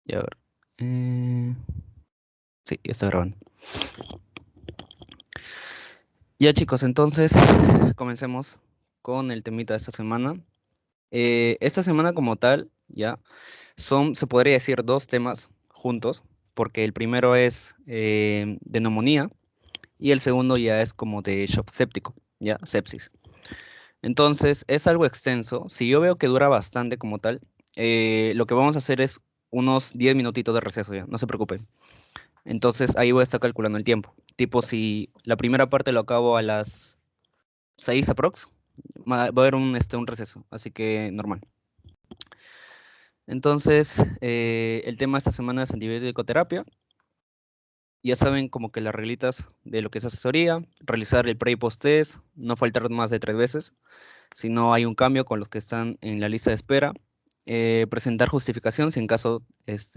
Ya, a ver. Eh, sí, ya está grabando. Ya chicos, entonces comencemos con el temita de esta semana. Esta semana como tal, ya, se podría decir dos temas juntos, porque el primero es de neumonía y el segundo ya es como de shock séptico, ya, sepsis. Entonces es algo extenso. Si yo veo que dura bastante como tal, lo que vamos a hacer es unos 10 minutitos de receso ya, no se preocupen. Entonces ahí voy a estar calculando el tiempo. Tipo, si la primera parte lo acabo a las 6 aprox, va a haber un receso, así que normal. Entonces, el tema de esta semana es antibiótico terapia. Ya saben como que las reglitas de lo que es asesoría, realizar el pre y post test, no faltar más de 3 veces, si no hay un cambio con los que están en la lista de espera, presentar justificación si en caso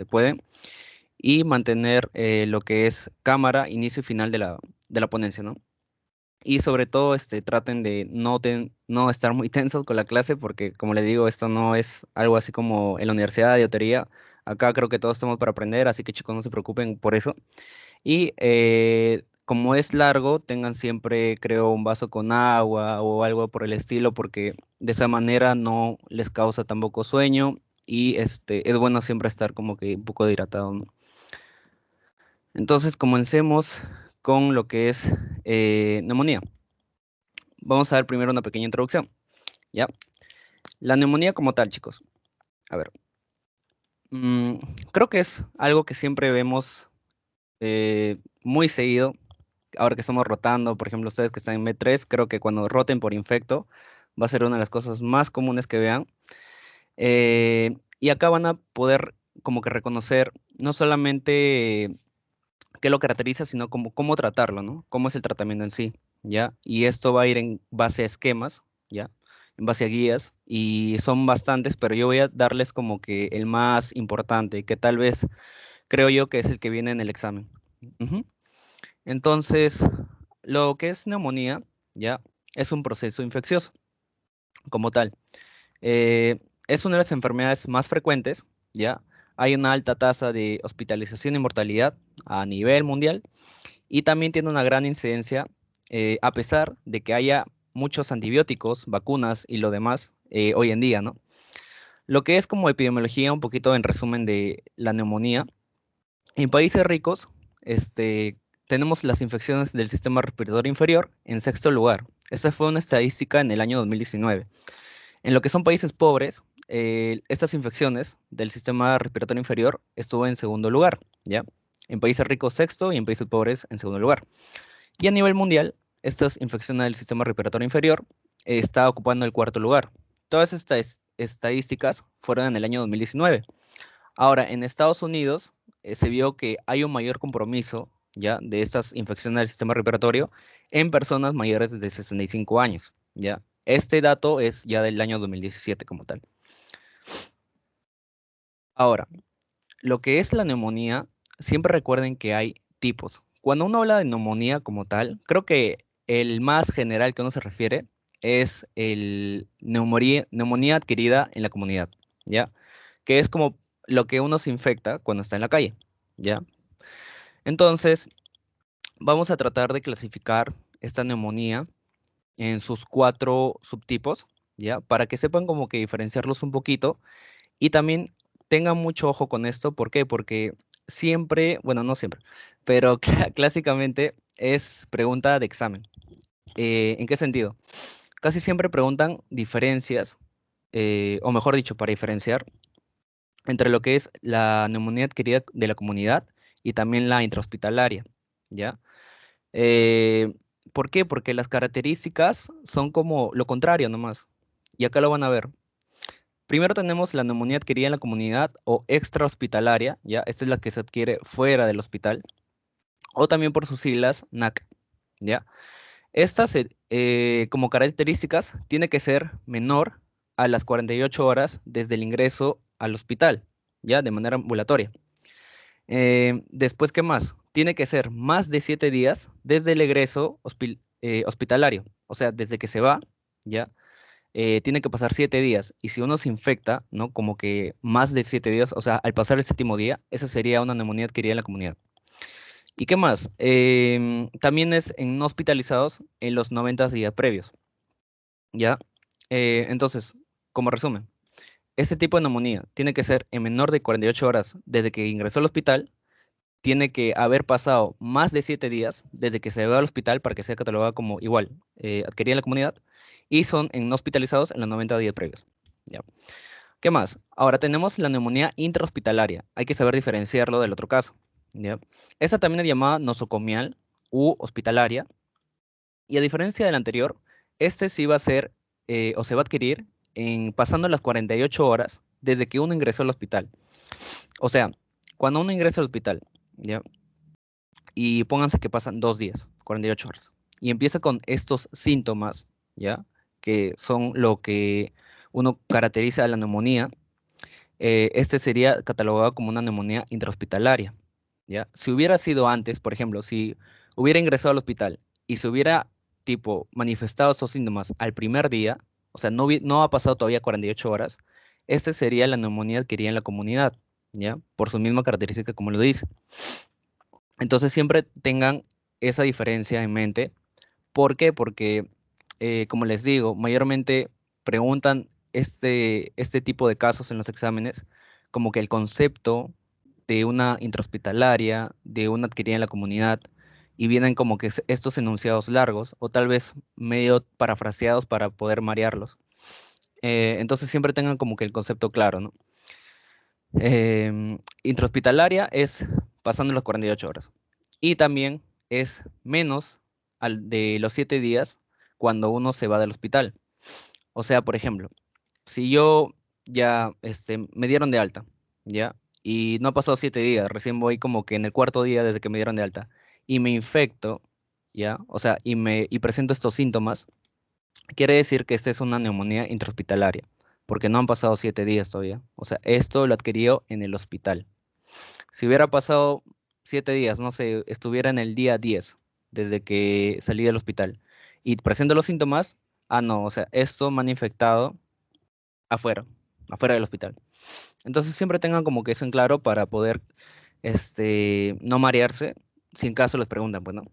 pueden, y mantener lo que es cámara, inicio y final de la ponencia, ¿no? Y sobre todo, traten de no estar muy tensos con la clase, porque como les digo, esto no es algo así como en la universidad de teoría. Acá creo que todos estamos para aprender, así que chicos, no se preocupen por eso. Y como es largo, tengan siempre, creo, un vaso con agua o algo por el estilo, porque de esa manera no les causa tampoco sueño y es bueno siempre estar como que un poco hidratado, ¿no? Entonces, comencemos con lo que es neumonía. Vamos a ver primero una pequeña introducción, ¿ya? La neumonía como tal, chicos. A ver, mm, creo que es algo que siempre vemos muy seguido. Ahora que estamos rotando, por ejemplo, ustedes que están en M3, creo que cuando roten por infecto va a ser una de las cosas más comunes que vean. Y acá van a poder como que reconocer no solamente qué lo caracteriza, sino como cómo tratarlo, ¿no? Cómo es el tratamiento en sí, ¿ya? Y esto va a ir en base a esquemas, ¿ya? En base a guías, y son bastantes, pero yo voy a darles como que el más importante, que tal vez creo yo que es el que viene en el examen. Ujú. Entonces, lo que es neumonía, ¿ya? Es un proceso infeccioso como tal. Eh, es una de las enfermedades más frecuentes, ¿ya? Hay una alta tasa de hospitalización y mortalidad a nivel mundial y también tiene una gran incidencia, a pesar de que haya muchos antibióticos, vacunas y lo demás hoy en día, ¿no? Lo que es como epidemiología, un poquito en resumen de la neumonía, en países ricos, tenemos las infecciones del sistema respiratorio inferior en sexto lugar. Esa fue una estadística en el año 2019. En lo que son países pobres, estas infecciones del sistema respiratorio inferior estuvo en segundo lugar, ¿ya? En países ricos sexto y en países pobres en segundo lugar. Y a nivel mundial, estas infecciones del sistema respiratorio inferior está ocupando el cuarto lugar. Todas estas estadísticas fueron en el año 2019. Ahora, en Estados Unidos se vio que hay un mayor compromiso ya de estas infecciones del sistema respiratorio en personas mayores de 65 años, ¿ya? Este dato es ya del año 2017 como tal. Ahora, lo que es la neumonía, siempre recuerden que hay tipos. Cuando uno habla de neumonía como tal, creo que el más general que uno se refiere es el neumonía adquirida en la comunidad, ¿ya? Que es como lo que uno se infecta cuando está en la calle, ¿ya? Entonces, vamos a tratar de clasificar esta neumonía en sus 4 subtipos, ¿ya? Para que sepan como que diferenciarlos un poquito y también tengan mucho ojo con esto. ¿Por qué? Porque siempre, bueno, no siempre, pero clásicamente es pregunta de examen. ¿En qué sentido? Casi siempre preguntan diferencias, o mejor dicho, para diferenciar entre lo que es la neumonía adquirida de la comunidad y también la intrahospitalaria, ¿ya? Eh, ¿Por qué? Porque las características son como lo contrario nomás. Y acá lo van a ver. Primero tenemos la neumonía adquirida en la comunidad o extrahospitalaria, ¿ya? Esta es la que se adquiere fuera del hospital, o también por sus siglas NAC, ¿ya? Estas, como características, tiene que ser menor a las 48 horas desde el ingreso al hospital, ¿ya? De manera ambulatoria. Después, ¿qué más? tiene que ser más de 7 días desde el egreso hospitalario. O sea, desde que se va, ¿ya? Tiene que pasar 7 días. Y si uno se infecta, ¿no? Como que más de 7 días, o sea, al pasar el séptimo día, esa sería una neumonía adquirida en la comunidad. ¿Y qué más? También es en no hospitalizados en los 90 días previos, ¿ya? Entonces, como resumen, este tipo de neumonía tiene que ser en menor de 48 horas desde que ingresó al hospital, tiene que haber pasado más de 7 días desde que se va al hospital para que sea catalogada como igual, adquirida en la comunidad, y son en no hospitalizados en los 90 días previos, ¿ya? ¿Qué más? Ahora tenemos la neumonía intrahospitalaria. Hay que saber diferenciarlo del otro caso, ¿ya? Esta también es llamada nosocomial u hospitalaria. Y a diferencia del anterior, este sí va a ser o se va a adquirir pasando las 48 horas desde que uno ingresó al hospital. O sea, cuando uno ingresa al hospital, ¿ya? Y pónganse que pasan 2 días, 48 horas, y empieza con estos síntomas, ¿ya? Que son lo que uno caracteriza a la neumonía. Este sería catalogado como una neumonía intrahospitalaria, ¿ya? Si hubiera sido antes, por ejemplo, si hubiera ingresado al hospital y se hubiera, tipo, manifestado estos síntomas al primer día, o sea, no ha pasado todavía 48 horas, este sería la neumonía adquirida en la comunidad, ¿ya? Por su misma característica, como lo dice. Entonces, siempre tengan esa diferencia en mente. ¿Por qué? Porque, como les digo, mayormente preguntan este tipo de casos en los exámenes, como que el concepto de una intrahospitalaria, de una adquirida en la comunidad, y vienen como que estos enunciados largos, o tal vez medio parafraseados para poder marearlos. Entonces siempre tengan como que el concepto claro, ¿no? Intrahospitalaria es pasando las 48 horas. Y también es menos de los 7 días cuando uno se va del hospital. O sea, por ejemplo, si yo ya me dieron de alta, ¿ya? Y no ha pasado 7 días, recién voy como que en el cuarto día desde que me dieron de alta, y me infecto, ¿ya? O sea, y presento estos síntomas, quiere decir que esta es una neumonía intrahospitalaria, porque no han pasado 7 días todavía. O sea, esto lo adquirió en el hospital. Si hubiera pasado 7 días, no sé, estuviera en el día 10 desde que salí del hospital y presento los síntomas, no, o sea, esto me han infectado afuera, afuera del hospital. Entonces siempre tengan como que eso en claro para poder, no marearse si en caso les preguntan, pues, ¿no?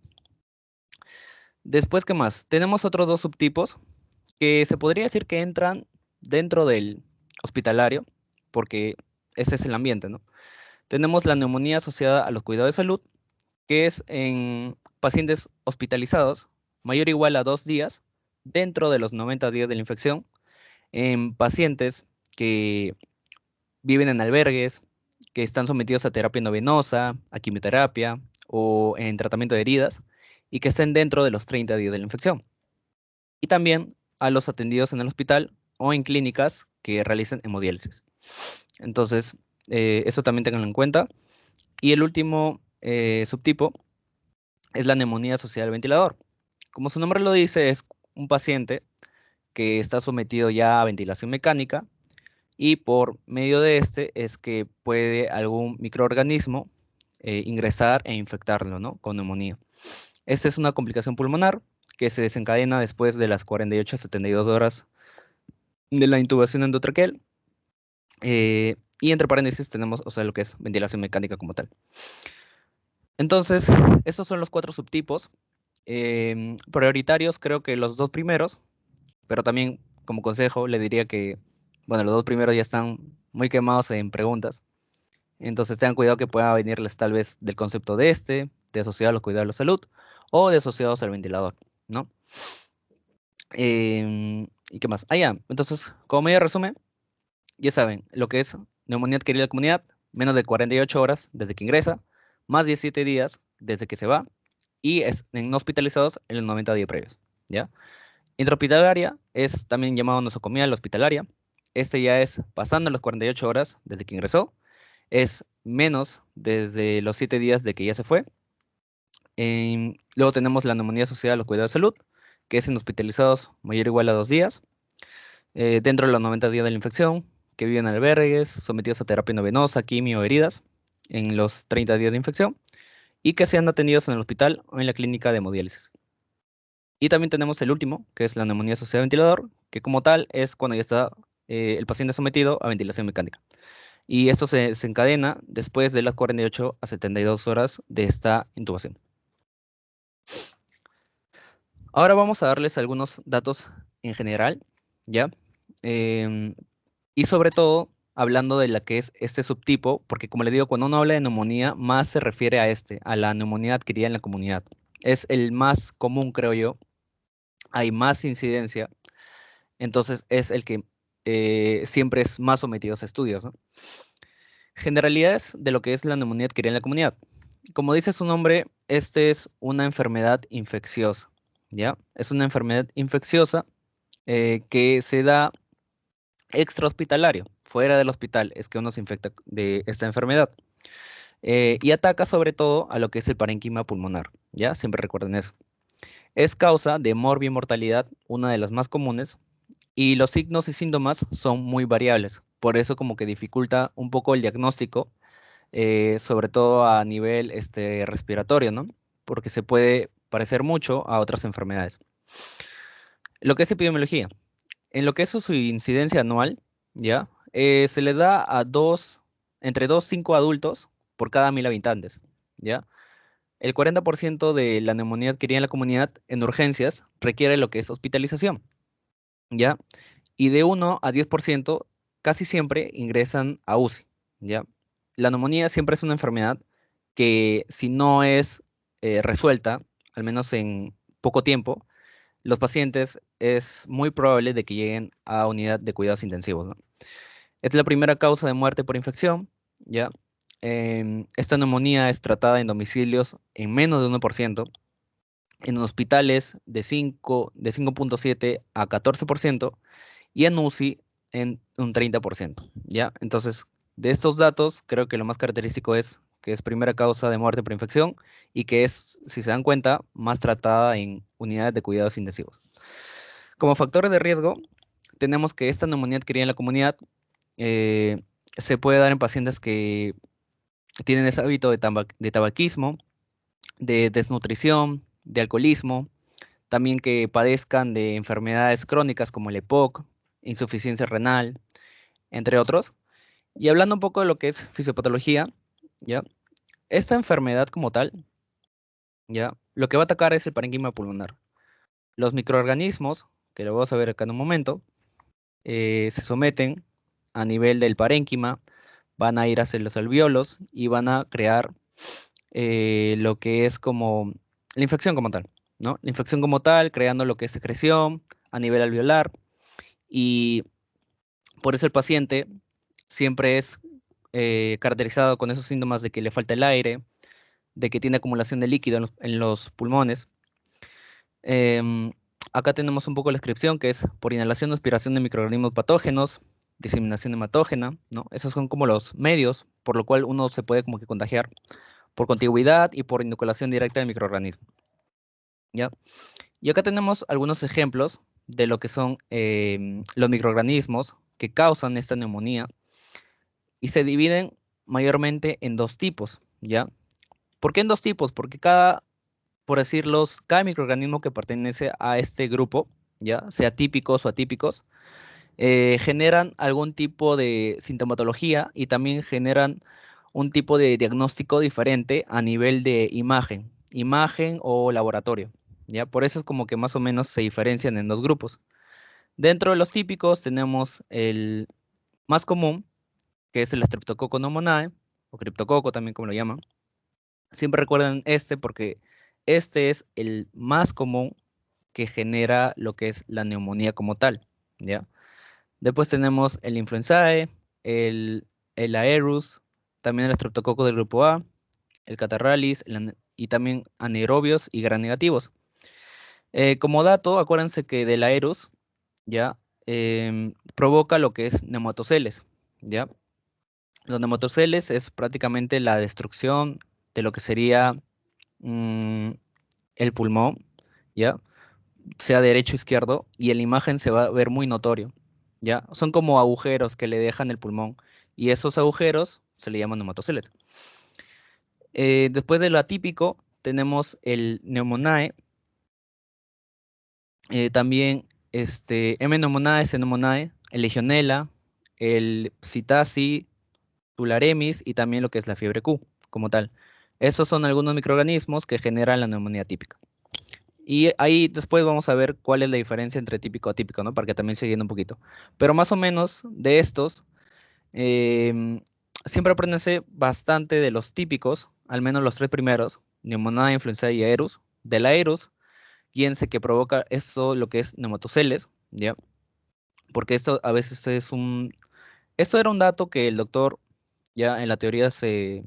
Después, ¿qué más? Tenemos otros dos subtipos que se podría decir que entran dentro del hospitalario, porque ese es el ambiente, ¿no? Tenemos la neumonía asociada a los cuidados de salud, que es en pacientes hospitalizados, mayor o igual a 2 días, dentro de los 90 días de la infección, en pacientes que viven en albergues, que están sometidos a terapia no venosa, a quimioterapia o en tratamiento de heridas, y que estén dentro de los 30 días de la infección. Y también a los atendidos en el hospital o en clínicas que realicen hemodiálisis. Entonces, eso también tenganlo en cuenta. Y el último subtipo es la neumonía asociada al ventilador. Como su nombre lo dice, es un paciente que está sometido ya a ventilación mecánica y por medio de este es que puede algún microorganismo ingresar e infectarlo, ¿no? Con neumonía. Esta es una complicación pulmonar que se desencadena después de las 48 a 72 horas de la intubación endotraqueal. Y entre paréntesis tenemos, o sea, lo que es ventilación mecánica como tal. Entonces, estos son los 4 subtipos. Prioritarios, creo que los 2 primeros, pero también como consejo le diría que, bueno, los 2 primeros ya están muy quemados en preguntas. Entonces tengan cuidado que pueda venirles tal vez del concepto de asociado a los cuidados de la salud o de asociados al ventilador, ¿no? ¿Y qué más? Ya. Entonces, como medio resumen, ya saben, lo que es neumonía adquirida en la comunidad, menos de 48 horas desde que ingresa, más 17 días desde que se va, y es en no hospitalizados en los 90 días previos, ¿ya? Intrahospitalaria es también llamado nosocomial hospitalaria. Este ya es pasando las 48 horas desde que ingresó, es menos desde los 7 días de que ya se fue. Luego tenemos la neumonía asociada a los cuidados de salud, que es en hospitalizados mayor o igual a 2 días, dentro de los 90 días de la infección, que viven en albergues, sometidos a terapia no venosa, quimio o heridas, en los 30 días de infección. y que sean atendidos en el hospital o en la clínica de hemodiálisis. Y también tenemos el último, que es la neumonía asociada a ventilador, que como tal es cuando ya está el paciente sometido a ventilación mecánica. Y esto se desencadena después de las 48 a 72 horas de esta intubación. Ahora vamos a darles algunos datos en general, ¿ya? Y sobre todo, hablando de la que es este subtipo, porque como le digo, cuando uno habla de neumonía, más se refiere a la neumonía adquirida en la comunidad. Es el más común, creo yo. Hay más incidencia, entonces es el que siempre es más sometido a estudios, ¿no? Generalidades de lo que es la neumonía adquirida en la comunidad. Como dice su nombre, este es una enfermedad infecciosa, ¿ya? Es una enfermedad infecciosa que se da extrahospitalario, fuera del hospital, es que uno se infecta de esta enfermedad. Y ataca sobre todo a lo que es el parénquima pulmonar, ¿ya? Siempre recuerden eso. Es causa de morbimortalidad, una de las más comunes, y los signos y síntomas son muy variables. Por eso como que dificulta un poco el diagnóstico, sobre todo a nivel respiratorio, ¿no? Porque se puede parecer mucho a otras enfermedades. Lo que es epidemiología. En lo que es su incidencia anual, ¿ya? Se le da entre 2 y 5 adultos por cada 1000 habitantes, ¿ya? El 40% de la neumonía adquirida en la comunidad en urgencias requiere lo que es hospitalización, ¿ya? Y de 1 a 10% casi siempre ingresan a UCI, ¿ya? La neumonía siempre es una enfermedad que si no es resuelta, al menos en poco tiempo, los pacientes es muy probable de que lleguen a unidad de cuidados intensivos, ¿no? Es la primera causa de muerte por infección, ¿ya? Esta neumonía es tratada en domicilios en menos de 1%, en hospitales de 5,7 a 14% y en UCI en un 30%, ¿ya? Entonces, de estos datos, creo que lo más característico es que es primera causa de muerte por infección y que es, si se dan cuenta, más tratada en unidades de cuidados intensivos. Como factores de riesgo, tenemos que esta neumonía adquirida en la comunidad se puede dar en pacientes que tienen ese hábito de tabaquismo, de desnutrición, de alcoholismo, también que padezcan de enfermedades crónicas como el EPOC, insuficiencia renal, entre otros. Y hablando un poco de lo que es fisiopatología, ¿ya? Esta enfermedad como tal, ¿ya? Lo que va a atacar es el parénquima pulmonar. Los microorganismos, que lo vamos a ver acá en un momento, se someten a nivel del parénquima, van a ir hacia los alvéolos y van a crear lo que es como la infección como tal, ¿no? La infección como tal, creando lo que es secreción a nivel alveolar y por eso el paciente siempre es caracterizado con esos síntomas de que le falta el aire, de que tiene acumulación de líquido en los pulmones. Em, Acá tenemos un poco la descripción que es por inhalación o aspiración de microorganismos patógenos, diseminación hematógena, ¿no? Esos son como los medios por lo cual uno se puede como que contagiar por contigüidad y por inoculación directa del microorganismo, ¿ya? Y acá tenemos algunos ejemplos de lo que son los microorganismos que causan esta neumonía y se dividen mayormente en dos tipos, ¿ya? ¿Por qué en dos tipos? Porque por decirlos, cada microorganismo que pertenece a este grupo, ya sea típicos o atípicos, generan algún tipo de sintomatología y también generan un tipo de diagnóstico diferente a nivel de imagen o laboratorio, ¿ya? Por eso es como que más o menos se diferencian en dos grupos. Dentro de los típicos tenemos el más común, que es el Streptococcus pneumoniae, o criptococo también como lo llaman. Siempre recuerden este porque este es el más común que genera lo que es la neumonía como tal, ¿ya? Después tenemos el Influenzae, el Aerus, también el Streptococcus del grupo A, el Catarrhalis y también anaerobios y gram negativos. Como dato, acuérdense que del Aerus, ¿ya? Provoca lo que es nematoceles, ¿ya? Los nematoceles es prácticamente la destrucción de lo que sería mm, el pulmón, ¿ya? Sea derecho o izquierdo, y en la imagen se va a ver muy notorio, ¿ya? Son como agujeros que le dejan el pulmón, y esos agujeros se le llaman nematoceles. Después de lo atípico, tenemos el Pneumoniae, también M. pneumoniae, C. pneumoniae, el Legionella, el Psittaci, Tularemia y también lo que es la fiebre Q como tal. Esos son algunos microorganismos que generan la neumonía típica. Y ahí después vamos a ver cuál es la diferencia entre típico y atípico, ¿no? Para que también se guíen un poquito. Pero más o menos de estos, em, siempre apréndanse bastante de los típicos, al menos los tres primeros, neumonía, influenza y aerus. Del aerus, guíense que provoca eso, lo que es nematoceles, ¿ya? Porque esto a veces es un... Esto era un dato que el doctor ya en la teoría se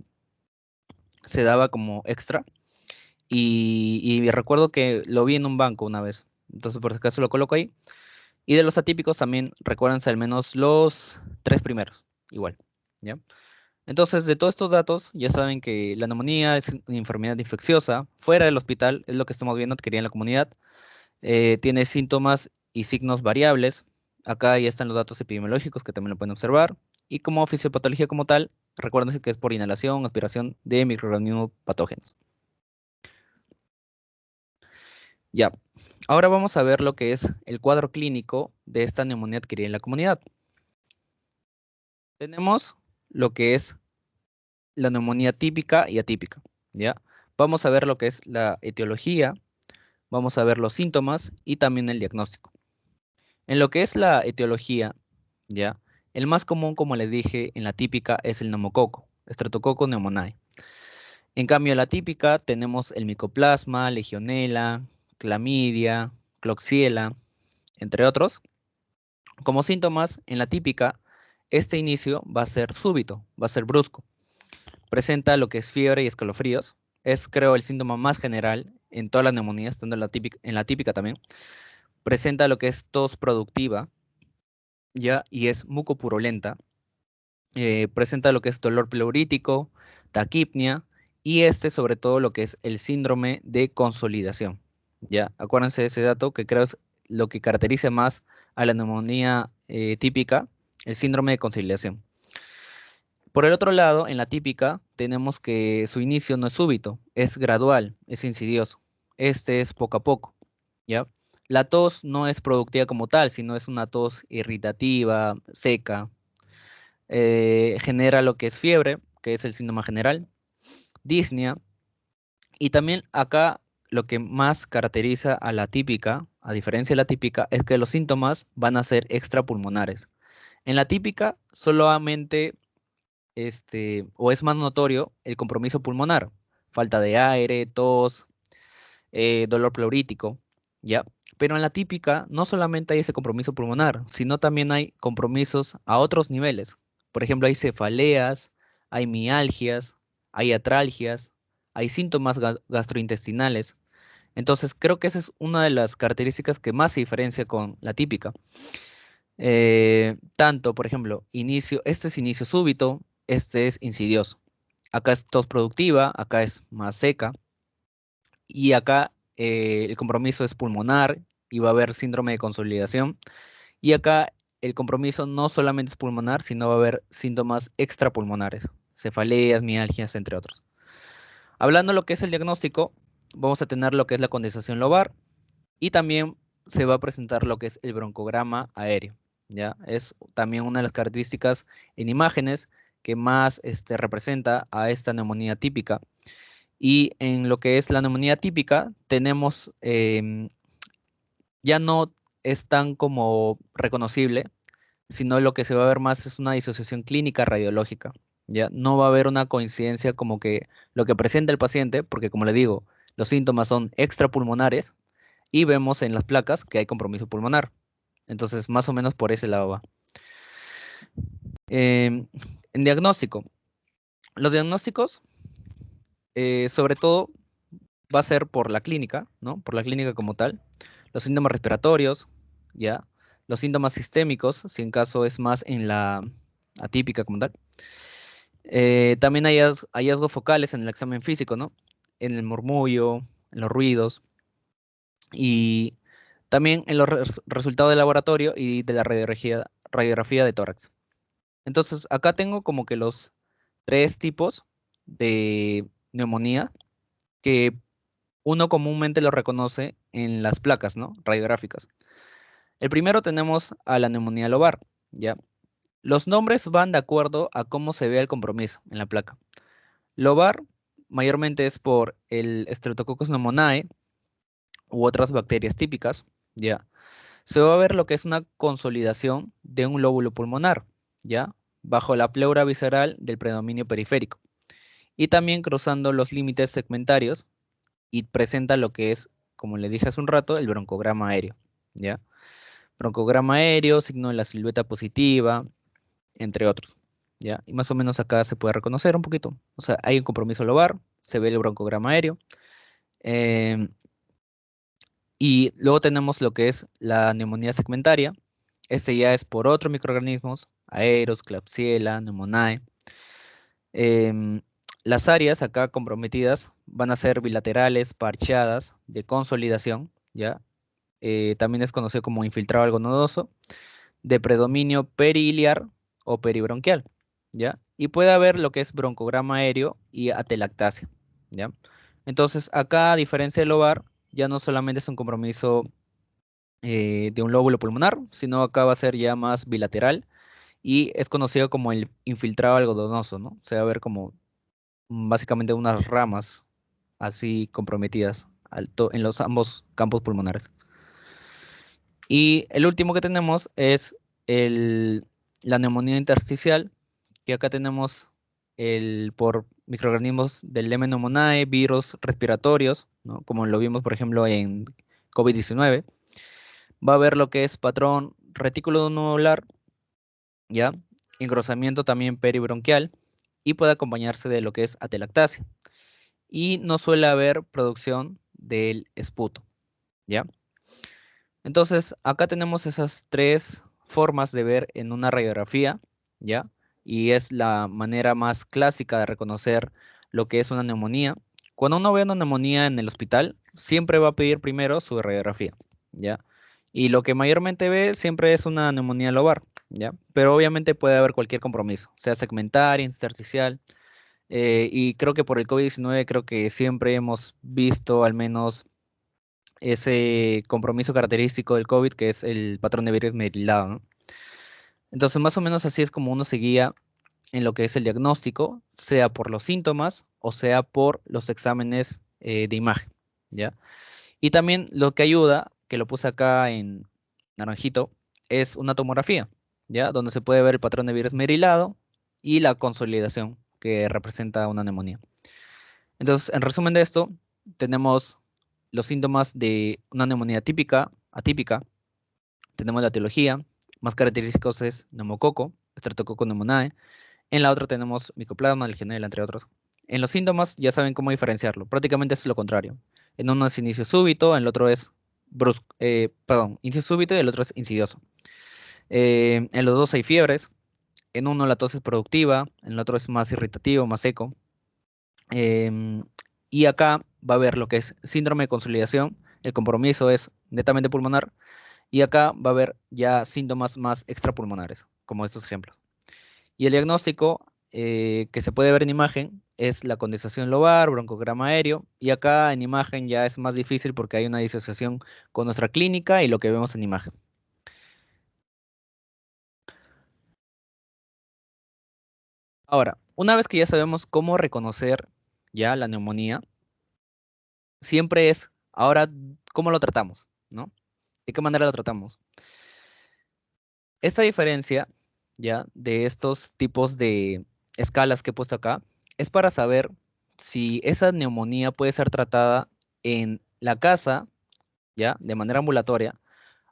daba como extra. Y recuerdo que lo vi en un banco una vez. Entonces, por si acaso lo coloco ahí. Y de los atípicos también recuérdense al menos los tres primeros. Igual. ¿Ya? Entonces, de todos estos datos, ya saben que la neumonía es una enfermedad infecciosa. Fuera del hospital, es lo que estamos viendo adquirida en la comunidad. Tiene síntomas y signos variables. Acá ya están los datos epidemiológicos que también lo pueden observar. Y como fisiopatología como tal, recuérdense que es por inhalación, aspiración de microorganismos patógenos. Ya, ahora vamos a ver lo que es el cuadro clínico de esta neumonía adquirida en la comunidad. Tenemos lo que es la neumonía típica y atípica, ¿ya? Vamos a ver lo que es la etiología, vamos a ver los síntomas y también el diagnóstico. En lo que es la etiología, ¿ya? El más común, como les dije, en la típica es el neumococo, Streptococcus pneumoniae. En cambio, en la típica tenemos el micoplasma, legionela, clamidia, Klebsiella, entre otros. Como síntomas, en la típica, este inicio va a ser súbito, va a ser brusco. Presenta lo que es fiebre y escalofríos. Es, creo, el síntoma más general en todas las neumonías, estando en la típica también. Presenta lo que es tos productiva, ya, y es mucopurulenta. Presenta lo que es dolor pleurítico, taquipnia, y sobre todo, lo que es el síndrome de consolidación. Ya, acuérdense de ese dato que creo es lo que caracteriza más a la neumonía típica, el síndrome de consolidación. Por el otro lado, en la típica, tenemos que su inicio no es súbito, es gradual, es insidioso. Este es poco a poco, ¿ya? La tos no es productiva como tal, sino es una tos irritativa, seca. Genera lo que es fiebre, que es el síntoma general, disnea, y también acá lo que más caracteriza a la típica, a diferencia de la típica, es que los síntomas van a ser extrapulmonares. En la típica solamente o es más notorio el compromiso pulmonar, falta de aire, tos, dolor pleurítico, ¿ya? Pero en la típica no solamente hay ese compromiso pulmonar, sino también hay compromisos a otros niveles. Por ejemplo, hay cefaleas, hay mialgias, hay atralgias, hay síntomas gastrointestinales. Entonces, creo que esa es una de las características que más se diferencia con la típica. Tanto, por ejemplo, este es inicio súbito, este es insidioso. Acá es tos productiva, acá es más seca, y acá el compromiso es pulmonar y va a haber síndrome de consolidación. Y acá el compromiso no solamente es pulmonar, sino va a haber síntomas extrapulmonares, cefaleas, mialgias, entre otros. Hablando de lo que es el diagnóstico, vamos a tener lo que es la condensación lobar y también se va a presentar lo que es el broncograma aéreo. ¿Ya? Es también una de las características en imágenes que más representa a esta neumonía típica. Y en lo que es la neumonía típica, tenemos, ya no es tan como reconocible, sino lo que se va a ver más es una disociación clínica radiológica. Ya no va a haber una coincidencia como que lo que presenta el paciente, porque como le digo, los síntomas son extrapulmonares y vemos en las placas que hay compromiso pulmonar. Entonces, más o menos por ese lado va. En diagnóstico, los diagnósticos, sobre todo, va a ser por la clínica, ¿no? Por la clínica como tal. Los síntomas respiratorios, ¿ya? Los síntomas sistémicos, si en caso es más en la atípica como tal. También hay hallazgos focales en el examen físico, ¿no? En el murmullo, en los ruidos y también en los resultados de laboratorio y de la radiografía de tórax. Entonces, acá tengo como que los tres tipos de neumonía que uno comúnmente lo reconoce en las placas, ¿no? Radiográficas. El primero tenemos a la neumonía lobar, ¿ya? Los nombres van de acuerdo a cómo se vea el compromiso en la placa. Lobar mayormente es por el Streptococcus pneumoniae u otras bacterias típicas, ¿ya? Se va a ver lo que es una consolidación de un lóbulo pulmonar, ¿ya? Bajo la pleura visceral del predominio periférico. Y también cruzando los límites segmentarios y presenta lo que es, como le dije hace un rato, el broncograma aéreo, ¿ya? Broncograma aéreo, signo de la silueta positiva, entre otros, ¿ya? Y más o menos acá se puede reconocer un poquito. O sea, hay un compromiso lobar, se ve el broncograma aéreo. em, y luego tenemos lo que es la neumonía segmentaria. Este ya es por otros microorganismos, Aeros, Klebsiella, Pneumoniae. Em, las áreas acá comprometidas van a ser bilaterales, parcheadas, de consolidación, ¿ya? También es conocido como infiltrado algodonoso, de predominio periliar o peribronquial, ¿ya? Y puede haber lo que es broncograma aéreo y atelactasia, ¿ya? Entonces, acá, a diferencia del lobar, ya no solamente es un compromiso de un lóbulo pulmonar, sino acá va a ser ya más bilateral y es conocido como el infiltrado algodonoso, ¿no? Se va a ver como básicamente unas ramas así comprometidas en los ambos campos pulmonares. Y el último que tenemos es la neumonía intersticial, que acá tenemos por microorganismos del Lemme pneumoniae, virus respiratorios, ¿no? Como lo vimos, por ejemplo, en COVID-19. Va a haber lo que es patrón retículo nodular, ¿ya? Engrosamiento también peribronquial y puede acompañarse de lo que es atelactasia. Y no suele haber producción del esputo, ¿ya? Entonces, acá tenemos esas tres formas de ver en una radiografía, ¿ya? Y es la manera más clásica de reconocer lo que es una neumonía. Cuando uno ve una neumonía en el hospital, siempre va a pedir primero su radiografía, ¿ya? Y lo que mayormente ve siempre es una neumonía lobar, ¿ya? Pero obviamente puede haber cualquier compromiso, sea segmental, intersticial, y creo que por el COVID-19 creo que siempre hemos visto al menos ese compromiso característico del COVID, que es el patrón de virus merilado, ¿no? Entonces, más o menos así es como uno se guía en lo que es el diagnóstico, sea por los síntomas o sea por los exámenes de imagen, ¿ya? Y también lo que ayuda, que lo puse acá en naranjito, es una tomografía, ¿ya? Donde se puede ver el patrón de virus merilado y la consolidación que representa una neumonía. Entonces, en resumen de esto, tenemos los síntomas de una neumonía típica, atípica, tenemos la etiología, más característicos es neumococo, Streptococcus pneumoniae, en la otra tenemos Mycoplasma, Legionella, entre otros. En los síntomas ya saben cómo diferenciarlo, prácticamente es lo contrario. En uno es inicio súbito, en el otro es brusco, inicio súbito y el otro es insidioso. En los dos hay fiebres, en uno la tos es productiva, en el otro es más irritativo, más seco. Em, y acá va a haber lo que es síndrome de consolidación, el compromiso es netamente pulmonar, y acá va a haber ya síntomas más extrapulmonares, como estos ejemplos. Y el diagnóstico que se puede ver en imagen es la condensación lobar, broncograma aéreo, y acá en imagen ya es más difícil porque hay una disociación con nuestra clínica y lo que vemos en imagen. Ahora, una vez que ya sabemos cómo reconocer ya la neumonía, siempre es, ahora, ¿cómo lo tratamos? ¿No? ¿De qué manera lo tratamos? Esta diferencia, ya, de estos tipos de escalas que he puesto acá, es para saber si esa neumonía puede ser tratada en la casa, ya, de manera ambulatoria,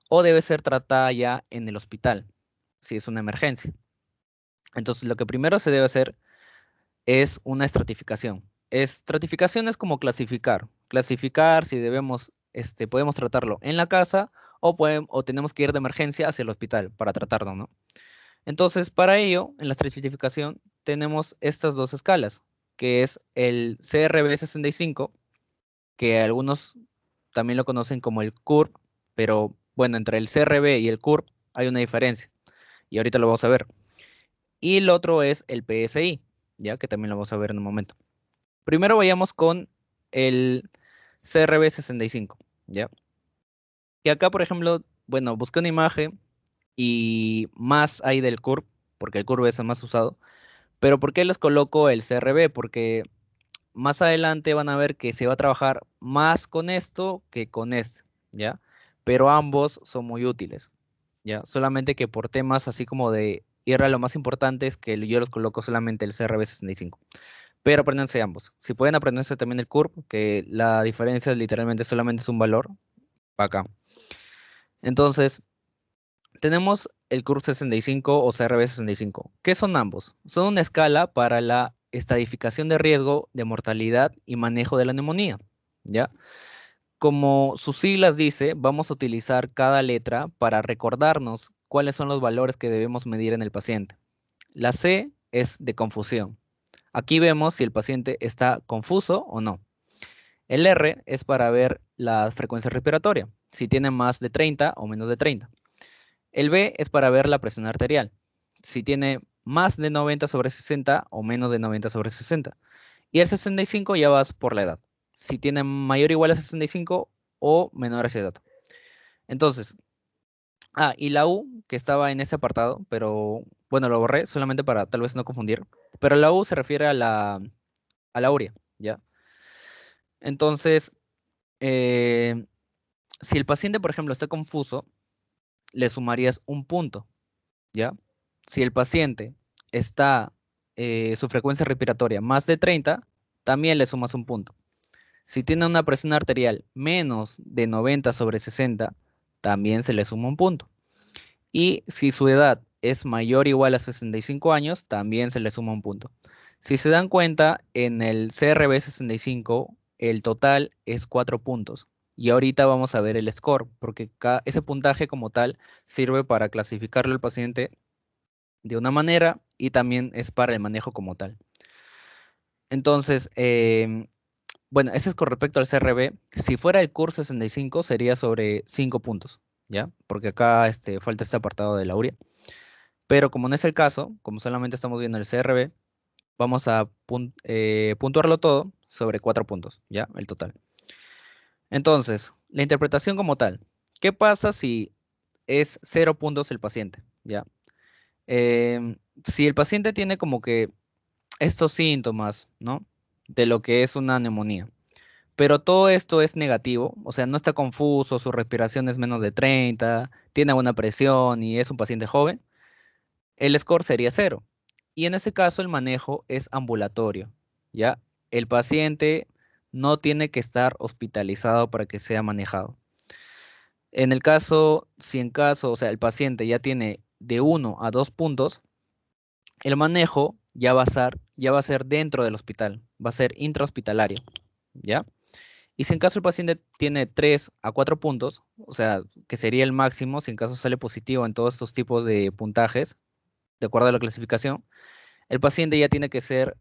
o debe ser tratada ya en el hospital, si es una emergencia. Entonces, lo que primero se debe hacer es una estratificación. Estratificación es como clasificar. Clasificar si debemos, podemos tratarlo en la casa o tenemos que ir de emergencia hacia el hospital para tratarlo, ¿no? Entonces, para ello, en la estratificación tenemos estas dos escalas, que es el CRB-65, que algunos también lo conocen como el CURB, pero bueno, entre el CRB y el CURB hay una diferencia, y ahorita lo vamos a ver. Y el otro es el PSI, ya que también lo vamos a ver en un momento. Primero vayamos con el CRB 65, ¿ya? Y acá, por ejemplo, bueno, busqué una imagen y más hay del curve, porque el curve es el más usado. Pero ¿por qué les coloco el CRB? Porque más adelante van a ver que se va a trabajar más con esto que con este, ¿ya? Pero ambos son muy útiles, ¿ya? Solamente que por temas así como de ir a lo más importante es que yo los coloco solamente el CRB 65. Pero apréndanse ambos. Si pueden aprenderse también el curve, que la diferencia literalmente solamente es un valor, acá. Entonces, tenemos el curve 65 o CRB 65. ¿Qué son ambos? Son una escala para la estadificación de riesgo de mortalidad y manejo de la neumonía, ¿ya? Como sus siglas dice, vamos a utilizar cada letra para recordarnos cuáles son los valores que debemos medir en el paciente. La C es de confusión. Aquí vemos si el paciente está confuso o no. El R es para ver la frecuencia respiratoria, si tiene más de 30 o menos de 30. El B es para ver la presión arterial, si tiene más de 90/60 o menos de 90/60. Y el 65 ya vas por la edad, si tiene mayor o igual a 65 o menor a esa edad. Entonces, y la U, que estaba en ese apartado, pero bueno, lo borré solamente para tal vez no confundir. Pero la U se refiere a la urea, ¿ya? Entonces, eh, si el paciente, por ejemplo, está confuso, le sumarías un punto, ¿ya? Si el paciente está, su frecuencia respiratoria más de 30, también le sumas un punto. Si tiene una presión arterial menos de 90/60, también se le suma un punto. Y si su edad es mayor o igual a 65 años, también se le suma un punto. Si se dan cuenta, en el CRB 65, el total es 4 puntos. Y ahorita vamos a ver el score, porque ese puntaje como tal sirve para clasificarlo al paciente de una manera y también es para el manejo como tal. Entonces, bueno, ese es con respecto al CRB. Si fuera el CUR 65 sería sobre 5 puntos, ¿ya? Porque acá falta este apartado de la urea. Pero como no es el caso, como solamente estamos viendo el CRB, vamos a puntuarlo todo sobre 4 puntos, ¿ya? El total. Entonces, la interpretación como tal. ¿Qué pasa si es 0 puntos el paciente? ¿Ya? Si el paciente tiene como que estos síntomas, ¿no? De lo que es una neumonía. Pero todo esto es negativo, o sea, no está confuso, su respiración es menos de 30, tiene buena presión y es un paciente joven, el score sería 0. Y en ese caso el manejo es ambulatorio, ¿ya? El paciente no tiene que estar hospitalizado para que sea manejado. En el caso, si en caso, o sea, el paciente ya tiene de 1 a 2 puntos, el manejo ya va a ser dentro del hospital, va a ser intrahospitalario, ¿ya? Y si en caso el paciente tiene 3 a 4 puntos, o sea, que sería el máximo si en caso sale positivo en todos estos tipos de puntajes, de acuerdo a la clasificación, el paciente ya tiene que ser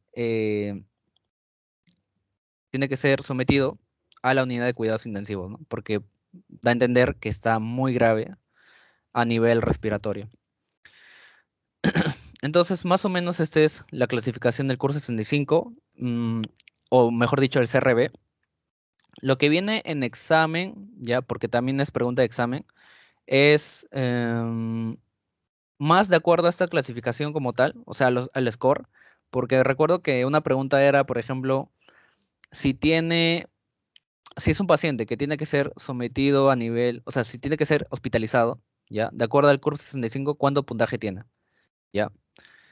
sometido a la unidad de cuidados intensivos, ¿no? Porque da a entender que está muy grave a nivel respiratorio. Entonces, más o menos esta es la clasificación del curso 65, o mejor dicho, el CRB. Lo que viene en examen, ya, porque también es pregunta de examen, es más de acuerdo a esta clasificación como tal, o sea, al score, porque recuerdo que una pregunta era, por ejemplo, si es un paciente que tiene que ser sometido a nivel, o sea, si tiene que ser hospitalizado, ¿ya? De acuerdo al curso 65, ¿cuánto puntaje tiene? ¿Ya?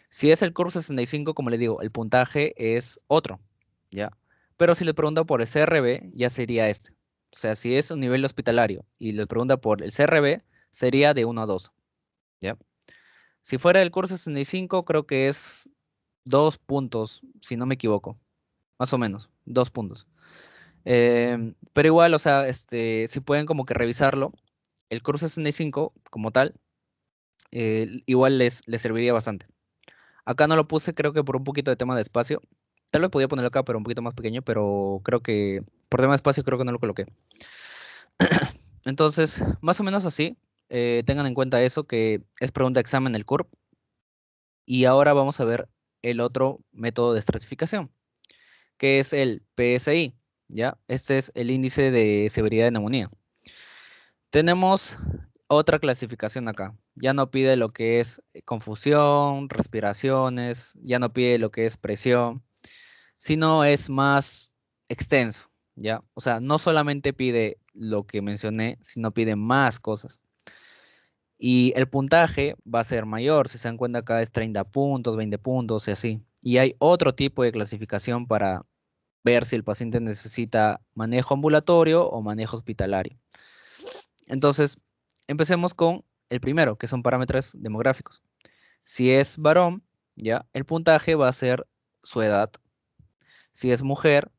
Si es el curso 65, como le digo, el puntaje es otro, ¿ya? Pero si le pregunta por el CRB, ya sería este. O sea, si es un nivel hospitalario y le pregunta por el CRB, sería de 1 a 2, ¿ya? Si fuera el curso 65, creo que es 2 puntos, si no me equivoco. Más o menos, 2 puntos. Pero igual, o sea, si pueden como que revisarlo, el curso 65 como tal, igual les serviría bastante. Acá no lo puse, creo que por un poquito de tema de espacio. Tal vez podía ponerlo acá, pero un poquito más pequeño, pero creo que por tema de espacio creo que no lo coloqué. Entonces, más o menos así, tengan en cuenta eso, que es pregunta de examen el CURP. Y ahora vamos a ver el otro método de estratificación, que es el PSI, ¿ya? Este es el índice de severidad de neumonía. Tenemos otra clasificación acá. Ya no pide lo que es confusión, respiraciones, ya no pide lo que es presión, sino es más extenso, ¿ya? O sea, no solamente pide lo que mencioné, sino pide más cosas. Y el puntaje va a ser mayor, si se dan cuenta acá es 30 puntos, 20 puntos y así. Y hay otro tipo de clasificación para ver si el paciente necesita manejo ambulatorio o manejo hospitalario. Entonces, empecemos con el primero, que son parámetros demográficos. Si es varón, ya, el puntaje va a ser su edad. Si es mujer,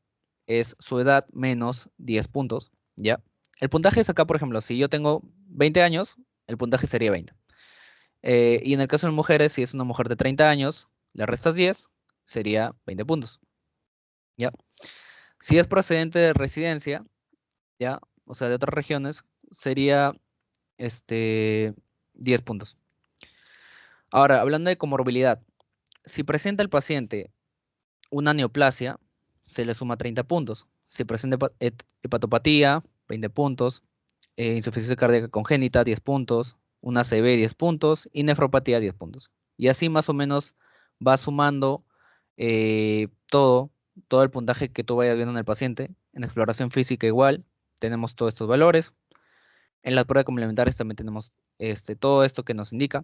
es su edad menos 10 puntos, ¿ya? El puntaje es acá, por ejemplo, si yo tengo 20 años, el puntaje sería 20. Y en el caso de mujeres, si es una mujer de 30 años, le restas 10, sería 20 puntos, ¿ya? Si es procedente de residencia, ¿ya? O sea, de otras regiones, sería 10 puntos. Ahora, hablando de comorbilidad, si presenta el paciente una neoplasia, se le suma 30 puntos. Si presenta hepatopatía, 20 puntos. Insuficiencia cardíaca congénita, 10 puntos. Una ACV, 10 puntos. Y nefropatía, 10 puntos. Y así más o menos va sumando todo el puntaje que tú vayas viendo en el paciente. En exploración física igual, tenemos todos estos valores. En las pruebas complementarias también tenemos todo esto que nos indica.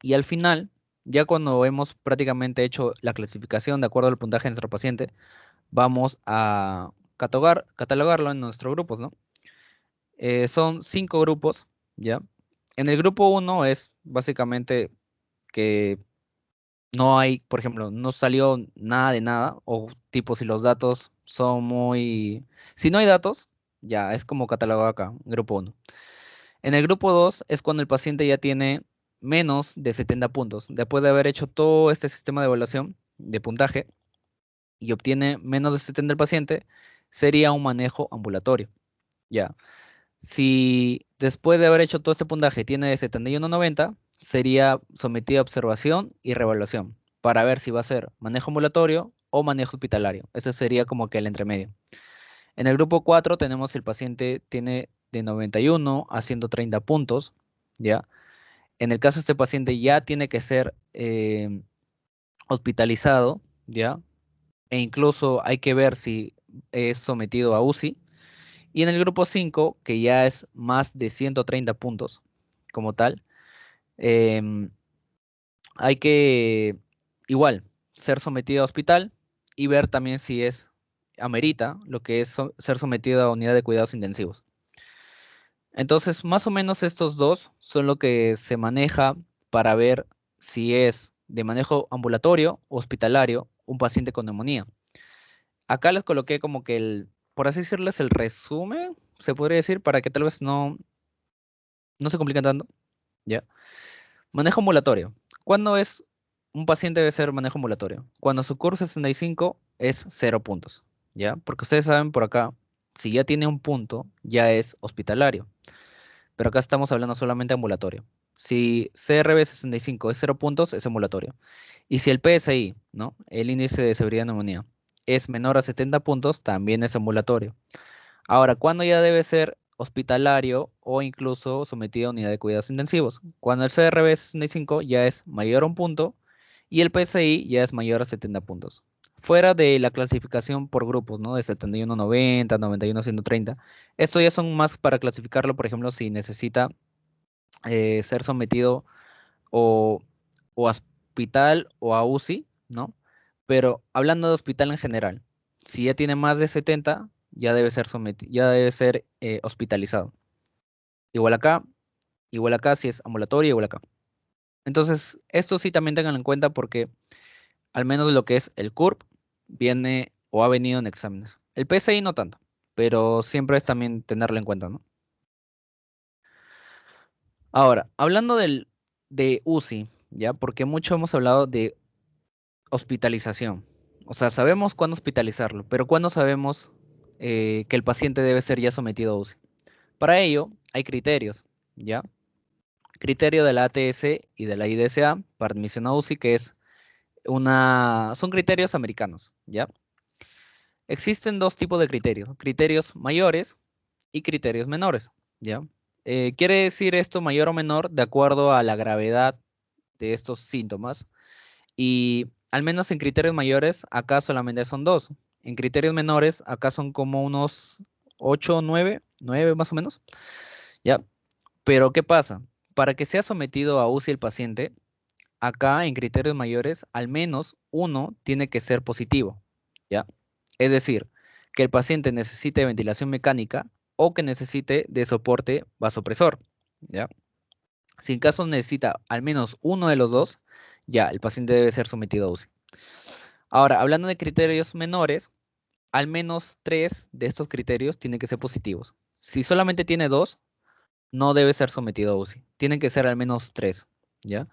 Y al final, ya cuando hemos prácticamente hecho la clasificación de acuerdo al puntaje de nuestro paciente, vamos a catalogarlo en nuestros grupos, ¿no? Son 5 grupos, ¿ya? En el grupo 1 es básicamente que no hay, por ejemplo, no salió nada de nada, o tipo si los datos son muy... Si no hay datos, ya es como catalogado acá, grupo 1. En el grupo 2 es cuando el paciente ya tiene menos de 70 puntos. Después de haber hecho todo este sistema de evaluación de puntaje y obtiene menos de 70 el paciente, sería un manejo ambulatorio. Ya. Si después de haber hecho todo este puntaje tiene de 71 a 90, sería sometido a observación y reevaluación para ver si va a ser manejo ambulatorio o manejo hospitalario. Ese sería como que el entremedio. En el grupo 4 tenemos si el paciente tiene de 91 a 130 puntos, ¿ya? En el caso de este paciente ya tiene que ser hospitalizado, ¿ya? E incluso hay que ver si es sometido a UCI. Y en el grupo 5, que ya es más de 130 puntos como tal, em, hay que igual ser sometido a hospital y ver también si es amerita lo que es ser sometido a unidad de cuidados intensivos. Entonces, más o menos estos dos son lo que se maneja para ver si es de manejo ambulatorio o hospitalario un paciente con neumonía. Acá les coloqué como que por así decirles, el resumen, se podría decir, para que tal vez no se compliquen tanto, ¿ya? Manejo ambulatorio. ¿Cuándo es un paciente debe ser manejo ambulatorio? Cuando su curso 65 es 0 puntos, ¿ya? Porque ustedes saben por acá, si ya tiene un punto, ya es hospitalario. Pero acá estamos hablando solamente ambulatorio. Si CRB 65 es 0 puntos, es ambulatorio. Y si el PSI, ¿no? El índice de severidad de neumonía, es menor a 70 puntos, también es ambulatorio. Ahora, ¿cuándo ya debe ser hospitalario o incluso sometido a unidad de cuidados intensivos? Cuando el CRB 65 ya es mayor a un punto y el PSI ya es mayor a 70 puntos. Fuera de la clasificación por grupos, ¿no? De 71 a 90, 91 a 130. Esto ya son más para clasificarlo, por ejemplo, si necesita ser sometido o, o a hospital o a UCI, ¿no? Pero hablando de hospital en general, si ya tiene más de 70, ya debe ser ya debe ser hospitalizado. Igual acá si es ambulatorio, igual acá. Entonces, esto sí también tengan en cuenta porque al menos lo que es el CURP viene o ha venido en exámenes. El PSI no tanto, pero siempre es también tenerlo en cuenta, ¿no? Ahora, hablando de UCI, ¿ya? Porque mucho hemos hablado de hospitalización. O sea, sabemos cuándo hospitalizarlo, pero cuándo sabemos que el paciente debe ser ya sometido a UCI. Para ello, hay criterios, ¿ya? Criterio de la ATS y de la IDSA para admisión a UCI, que es son criterios americanos, ¿ya? Existen dos tipos de criterios mayores y criterios menores, ¿ya? Quiere decir esto mayor o menor de acuerdo a la gravedad de estos síntomas. Y al menos en criterios mayores, acá solamente son dos. En criterios menores, acá son como unos 8, 9 más o menos, ¿ya? Pero ¿qué pasa? Para que sea sometido a UCI el paciente, acá en criterios mayores, al menos uno tiene que ser positivo, ¿ya? Es decir, que el paciente necesite ventilación mecánica o que necesite de soporte vasopresor, ¿ya? Si en caso necesita al menos uno de los dos, ya, el paciente debe ser sometido a UCI. Ahora, hablando de criterios menores, al menos tres de estos criterios tienen que ser positivos. Si solamente tiene dos, no debe ser sometido a UCI. Tienen que ser al menos tres, ¿ya?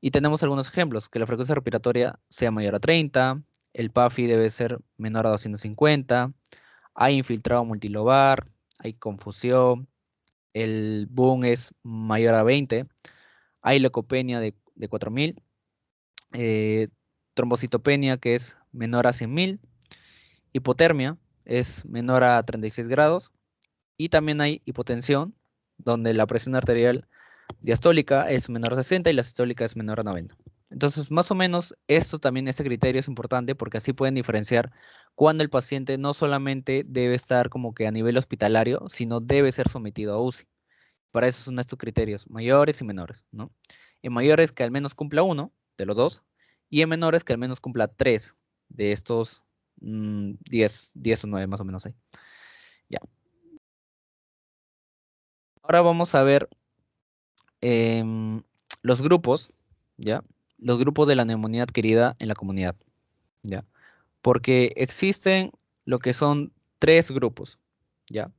Y tenemos algunos ejemplos, que la frecuencia respiratoria sea mayor a 30, el PAFI debe ser menor a 250, hay infiltrado multilobar, hay confusión, el boom es mayor a 20, hay leucopenia de 4000, eh, trombocitopenia que es menor a 100.000, hipotermia es menor a 36 grados y también hay hipotensión, donde la presión arterial diastólica es menor a 60 y la sistólica es menor a 90. Entonces, más o menos, este criterio es importante porque así pueden diferenciar cuando el paciente no solamente debe estar como que a nivel hospitalario, sino debe ser sometido a UCI. Para eso son estos criterios, mayores y menores, ¿no? En mayores que al menos cumpla uno de los dos, y en menores que al menos cumpla tres de estos 10 o 9 más o menos ahí. Ya. Ahora vamos a ver em, los grupos, ¿ya? Los grupos de la neumonía adquirida en la comunidad, ¿ya? Porque existen lo que son tres grupos, ¿ya?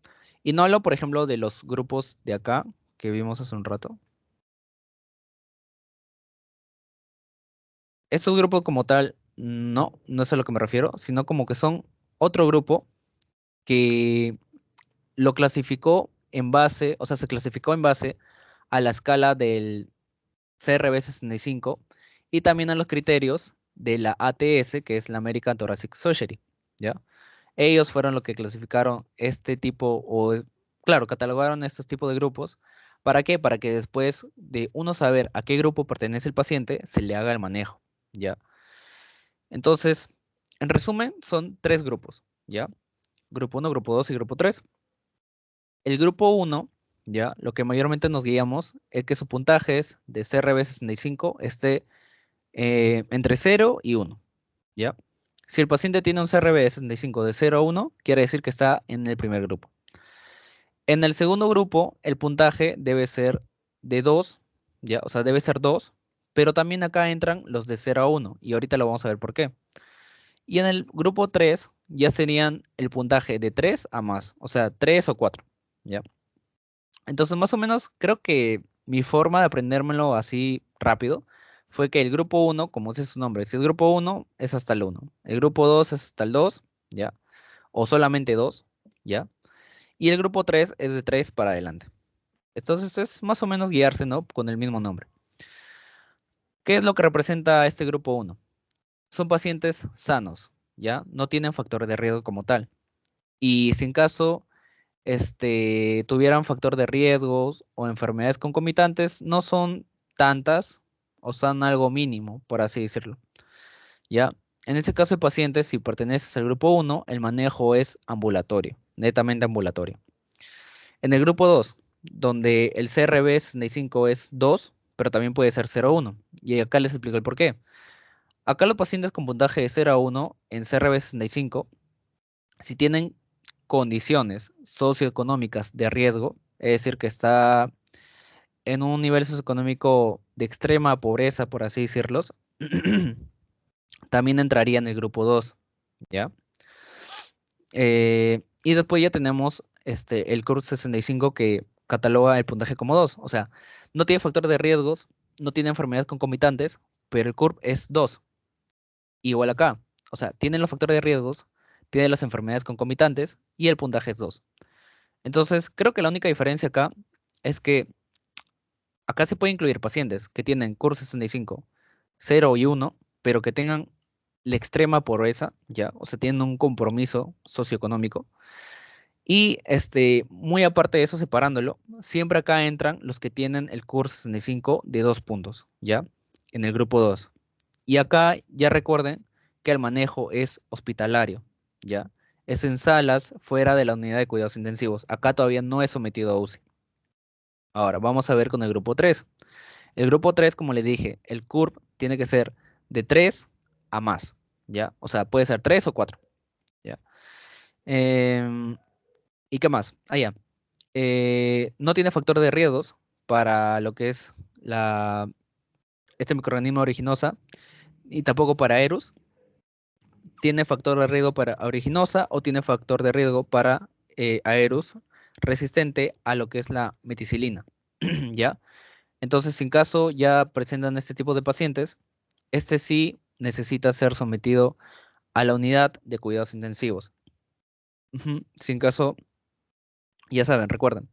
Y no hablo, por ejemplo, de los grupos de acá que vimos hace un rato. Estos grupos como tal, no es a lo que me refiero, sino como que son otro grupo que lo clasificó en base, o sea, se clasificó en base a la escala del CRB 65 y también a los criterios de la ATS, que es la American Thoracic Society, ¿ya? Ellos fueron los que clasificaron este tipo, claro, catalogaron estos tipos de grupos. ¿Para qué? Para que después de uno saber a qué grupo pertenece el paciente, se le haga el manejo, ¿ya? Entonces, en resumen, son tres grupos, ¿ya? Grupo uno, grupo 2 y grupo 3. El grupo uno, ¿ya? Lo que mayormente nos guiamos es que su puntaje es de CRB 65 esté entre 0 y 1, ¿ya? Si el paciente tiene un CRB 65 de 0 a 1, quiere decir que está en el primer grupo. En el segundo grupo, el puntaje debe ser de 2, ¿ya? O sea, debe ser 2, pero también acá entran los de 0 a 1, y ahorita lo vamos a ver por qué. Y en el grupo 3 ya serían el puntaje de 3 a más, o sea, 3 o 4, ¿ya? Entonces, más o menos, creo que mi forma de aprendérmelo así rápido fue que el grupo uno, como dice su nombre, si el grupo uno es hasta el uno, el grupo 2 es hasta el 2, ¿ya? O solamente 2, ¿ya? Y el grupo 3 es de 3 para adelante. Entonces, es más o menos guiarse, ¿no? Con el mismo nombre. ¿Qué es lo que representa este grupo uno? Son pacientes sanos, ¿ya? No tienen factores de riesgo como tal. Y si en caso tuvieran factor de riesgos o enfermedades concomitantes, no son tantas o son algo mínimo, por así decirlo. ¿Ya? En ese caso de pacientes, si perteneces al grupo uno, el manejo es ambulatorio, netamente ambulatorio. En el grupo 2, donde el CRB 65 es 2, pero también puede ser 0,1. Y acá les explico el por qué. Acá los pacientes con puntaje de 0 a 1 en CRB 65, si tienen condiciones socioeconómicas de riesgo, es decir, que está en un nivel socioeconómico de extrema pobreza, por así decirlos, también entraría en el grupo 2, ¿ya? Y después ya tenemos el CURP 65 que cataloga el puntaje como 2, o sea, no tiene factor de riesgos, no tiene enfermedades concomitantes, pero el CURP es 2, igual acá, o sea, tiene los factores de riesgos, tiene las enfermedades concomitantes y el puntaje es 2. Entonces, creo que la única diferencia acá es que acá se puede incluir pacientes que tienen CUR 65, 0 y 1, pero que tengan la extrema pobreza, ¿ya? O sea, tienen un compromiso socioeconómico. Y muy aparte de eso, separándolo, siempre acá entran los que tienen el curso 65 de 2 puntos, ¿ya? En el grupo 2. Y acá ya recuerden que el manejo es hospitalario, ¿ya? Es en salas fuera de la unidad de cuidados intensivos. Acá todavía no es sometido a UCI. Ahora, vamos a ver con el grupo 3. El grupo 3, como le dije, el CURP tiene que ser de 3 a más, ¿ya? O sea, puede ser 3 o 4, ¿ya? Em, ¿Y qué más? Ah, ya. No tiene factor de riesgos para lo que es este microorganismo originosa y tampoco para Aerus. Tiene factor de riesgo para originosa o tiene factor de riesgo para Aerus resistente a lo que es la meticilina, ¿ya? Entonces, si en caso ya presentan este tipo de pacientes, este sí necesita ser sometido a la unidad de cuidados intensivos. Ujú. Si en caso, ya saben, recuerden,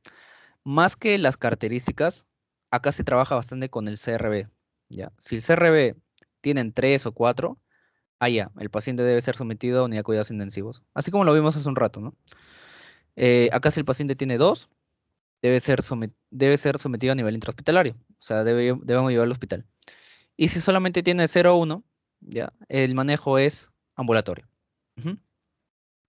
más que las características, acá se trabaja bastante con el CRB, ¿ya? Si el CRB tienen 3 o 4, ya, el paciente debe ser sometido a unidad de cuidados intensivos. Así como lo vimos hace un rato, ¿no? Acá si el paciente tiene 2, debe ser sometido a nivel intrahospitalario. O sea, debemos llevarlo al hospital. Y si solamente tiene 0 o 1, ya, el manejo es ambulatorio. Ujú.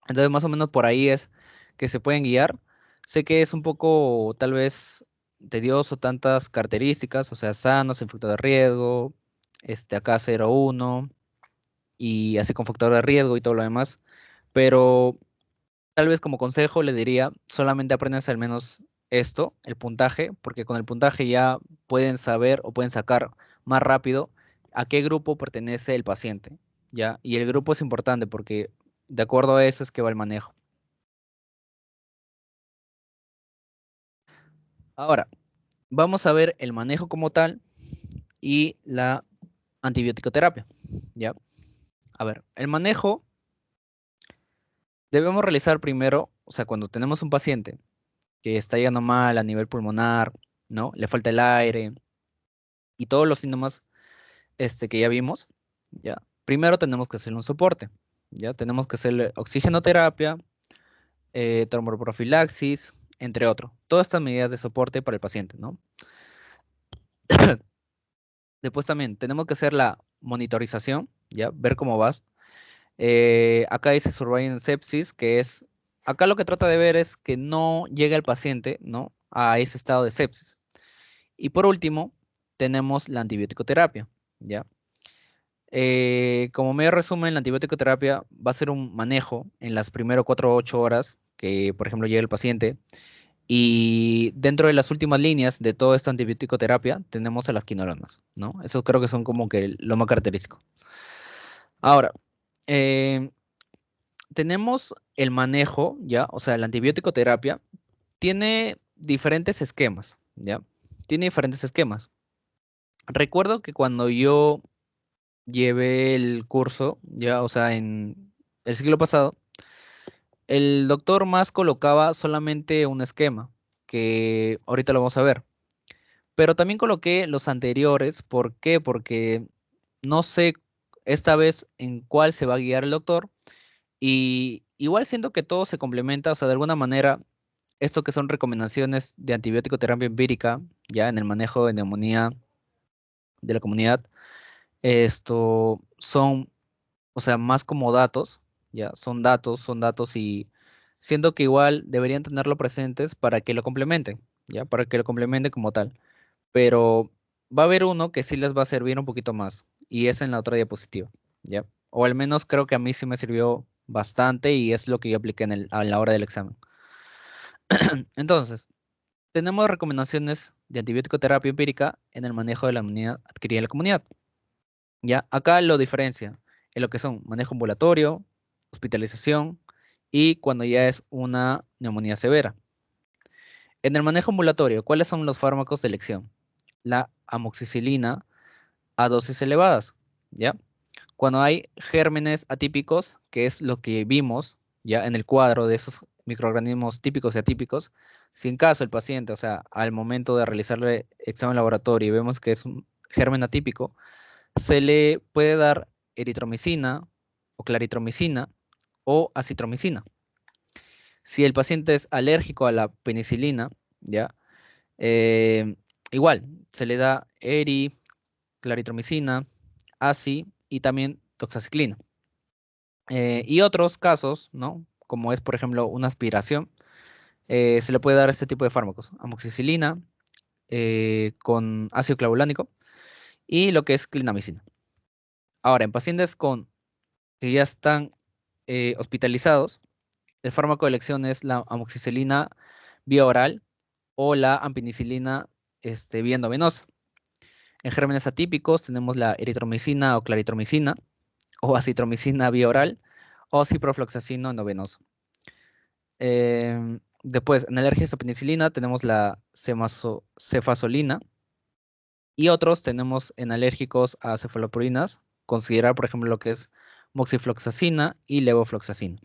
Entonces, más o menos por ahí es que se pueden guiar. Sé que es un poco, tal vez, tedioso tantas características, o sea, sano, sin factor de riesgo, acá 0,1 y así con factor de riesgo y todo lo demás. Pero tal vez como consejo le diría, solamente apréndanse al menos esto, el puntaje, porque con el puntaje ya pueden saber o pueden sacar más rápido a qué grupo pertenece el paciente, ¿ya? Y el grupo es importante porque de acuerdo a eso es que va el manejo. Ahora, vamos a ver el manejo como tal y la antibiótico-terapia, ¿ya? A ver, el manejo debemos realizar primero, o sea, cuando tenemos un paciente que está yendo mal a nivel pulmonar, ¿no? Le falta el aire y todos los síntomas que ya vimos, ¿ya? Primero tenemos que hacerle un soporte, ¿ya? Tenemos que hacerle oxigenoterapia, tromboprofilaxis, entre otros. Todas estas medidas de soporte para el paciente, ¿no? Después también tenemos que hacer la monitorización, ¿ya? Ver cómo vas. Acá dice Surveillance Sepsis, que es, acá lo que trata de ver es que no llegue el paciente, ¿no? A ese estado de sepsis. Y por último, tenemos la antibiótico-terapia, ¿ya? Como medio resumen, la antibiótico-terapia va a ser un manejo en las primeras 4 o 8 horas que, por ejemplo, llegue el paciente. Y dentro de las últimas líneas de toda esta antibiótico-terapia tenemos a las quinolonas, ¿no? Eso creo que son como que lo más característico. Ahora, eh, tenemos el manejo, ¿ya? O sea, la antibiótico terapia tiene diferentes esquemas, ¿ya? Tiene diferentes esquemas. Recuerdo que cuando yo llevé el curso, ya, o sea, en el siglo pasado, el doctor más colocaba solamente un esquema, que ahorita lo vamos a ver. Pero también coloqué los anteriores, ¿por qué? Porque no sé esta vez en cuál se va a guiar el doctor. Y igual siento que todo se complementa, o sea, de alguna manera, esto que son recomendaciones de antibiótico terapia empírica, ya en el manejo de neumonía de la comunidad, esto son, o sea, más como datos, ya, son datos y siento que igual deberían tenerlo presentes para que lo complementen, ya, para que lo complementen como tal. Pero va a haber uno que sí les va a servir un poquito más, y es en la otra diapositiva, ya. O al menos creo que a mí sí me sirvió bastante y es lo que yo apliqué a la hora del examen. Entonces, tenemos recomendaciones de antibiótico terapia empírica en el manejo de la inmunidad adquirida en la comunidad. Ya, acá lo diferencia en lo que son manejo ambulatorio, hospitalización y cuando ya es una neumonía severa. En el manejo ambulatorio, ¿cuáles son los fármacos de elección? La amoxicilina a dosis elevadas, ¿ya? Cuando hay gérmenes atípicos, que es lo que vimos ya en el cuadro de esos microorganismos típicos y atípicos, si en caso el paciente, o sea, al momento de realizarle examen laboratorio y vemos que es un germen atípico, se le puede dar eritromicina o claritromicina o acitromicina. Si el paciente es alérgico a la penicilina, ¿ya? Eh, igual, se le da claritromicina, ACI y también doxaciclina. Y otros casos, ¿no? Como es, por ejemplo, una aspiración, se le puede dar este tipo de fármacos, amoxicilina con ácido clavulánico y lo que es clindamicina. Ahora, en pacientes que ya están hospitalizados, el fármaco de elección es la amoxicilina vía oral o la ampicilina vía endovenosa. En gérmenes atípicos tenemos la eritromicina o claritromicina o acitromicina vía oral o ciprofloxacino endovenoso. Después, en alergias a penicilina tenemos la cefazolina y otros tenemos en alérgicos a cefaloporinas, considerar por ejemplo lo que es moxifloxacina y levofloxacina.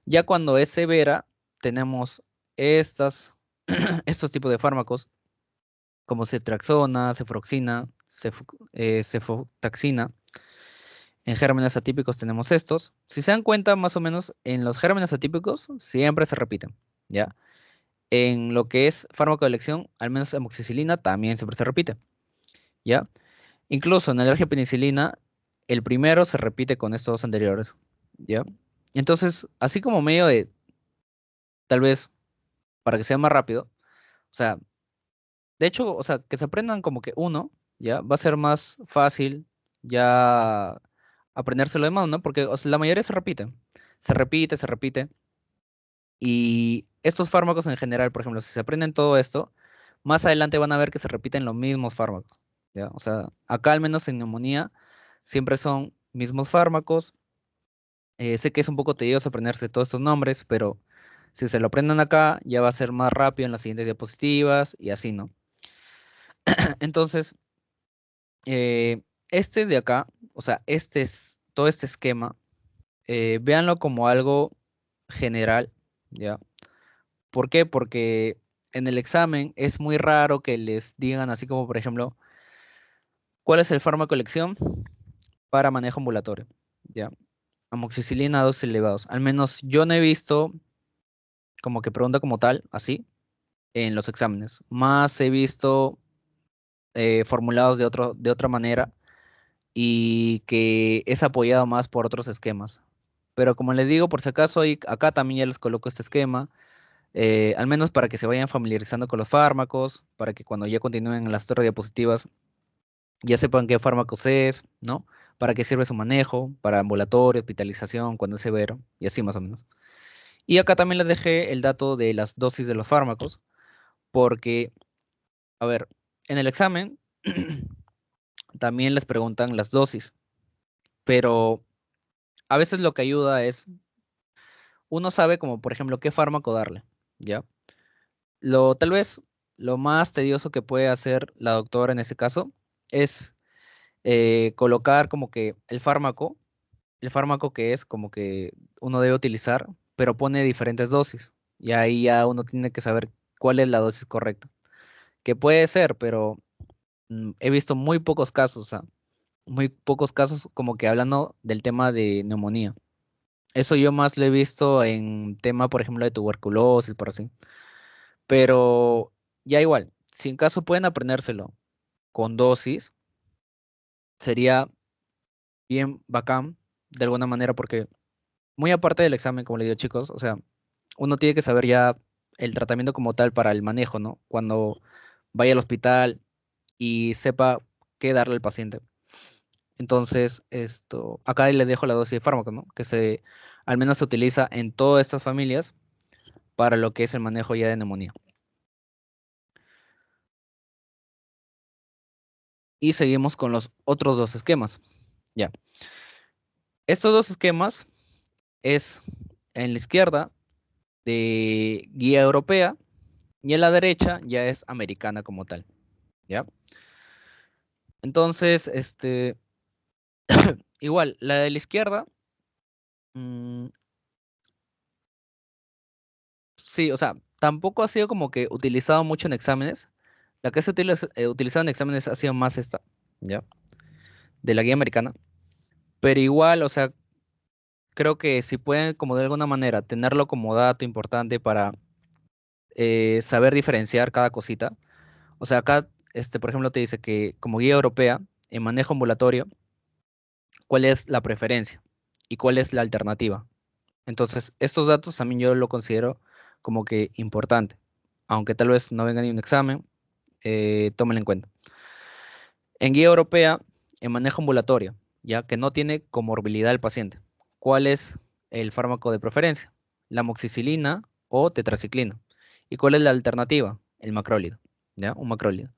Ya cuando es severa, tenemos estos tipos de fármacos como ceftriaxona, cefroxina, cefotaxina. En gérmenes atípicos tenemos estos. Si se dan cuenta, más o menos en los gérmenes atípicos siempre se repiten, ¿ya? En lo que es fármaco de elección, al menos amoxicilina también siempre se repite, ¿ya? Incluso en alergia a penicilina, el primero se repite con estos anteriores, ¿ya? Entonces, así como medio de, tal vez, para que sea más rápido, o sea, de hecho, o sea, que se aprendan como que uno, ¿ya? Va a ser más fácil ya aprendérselo de mano, ¿no? Porque o sea, la mayoría se repite, se repite, se repite. Y estos fármacos en general, por ejemplo, si se aprenden todo esto, más adelante van a ver que se repiten los mismos fármacos, ¿ya? O sea, acá al menos en neumonía siempre son mismos fármacos. Sé que es un poco tedioso aprenderse todos estos nombres, pero si se lo aprenden acá, ya va a ser más rápido en las siguientes diapositivas y así, ¿no? Entonces, este de acá, o sea, todo este esquema, véanlo como algo general, ¿ya? ¿Por qué? Porque en el examen es muy raro que les digan así como, por ejemplo, ¿cuál es el fármaco de elección para manejo ambulatorio? ¿Ya? Amoxicilina a dosis elevados. Al menos yo no he visto como que pregunta como tal, así, en los exámenes. Más he visto formulados de otra manera y que es apoyado más por otros esquemas. Pero como les digo, por si acaso, acá también ya les coloco este esquema, al menos para que se vayan familiarizando con los fármacos, para que cuando ya continúen en las otras diapositivas ya sepan qué fármacos es, ¿no? Para qué sirve su manejo, para ambulatorio, hospitalización, cuando es severo, y así más o menos. Y acá también les dejé el dato de las dosis de los fármacos, porque, a ver, en el examen también les preguntan las dosis, pero a veces lo que ayuda es, uno sabe como, por ejemplo, qué fármaco darle, ¿ya? Tal vez lo más tedioso que puede hacer la doctora en este caso es colocar como que el fármaco que es como que uno debe utilizar, pero pone diferentes dosis. Y ahí ya uno tiene que saber cuál es la dosis correcta. Que puede ser, pero he visto muy pocos casos, muy pocos casos como que hablando del tema de neumonía. Eso yo más lo he visto en tema, por ejemplo, de tuberculosis, por así. Pero ya igual, si en caso pueden aprendérselo con dosis, sería bien bacán de alguna manera porque muy aparte del examen, como le digo chicos, o sea, uno tiene que saber ya el tratamiento como tal para el manejo, ¿no? Cuando vaya al hospital y sepa qué darle al paciente. Entonces, acá le dejo la dosis de fármaco, ¿no? Al menos se utiliza en todas estas familias para lo que es el manejo ya de neumonía. Y seguimos con los otros dos esquemas. Ya. Estos dos esquemas es en la izquierda de guía europea y en la derecha ya es americana como tal, ¿ya? Entonces, igual, la de la izquierda, mm, sí, o sea, tampoco ha sido como que utilizado mucho en exámenes. La que se utilizado en exámenes ha sido más esta, ¿ya? De la guía americana. pero igual, o sea, creo que si pueden como de alguna manera tenerlo como dato importante para saber diferenciar cada cosita. O sea, acá, por ejemplo, te dice que como guía europea en manejo ambulatorio, ¿cuál es la preferencia y cuál es la alternativa? Entonces, estos datos también yo lo considero como que importante, aunque tal vez no venga ni un examen, tómenlo en cuenta. En guía europea, en manejo ambulatorio, ya que no tiene comorbilidad el paciente, ¿cuál es el fármaco de preferencia? ¿La amoxicilina o tetraciclina? ¿Y cuál es la alternativa? El macrólido, ¿ya? Un macrólido.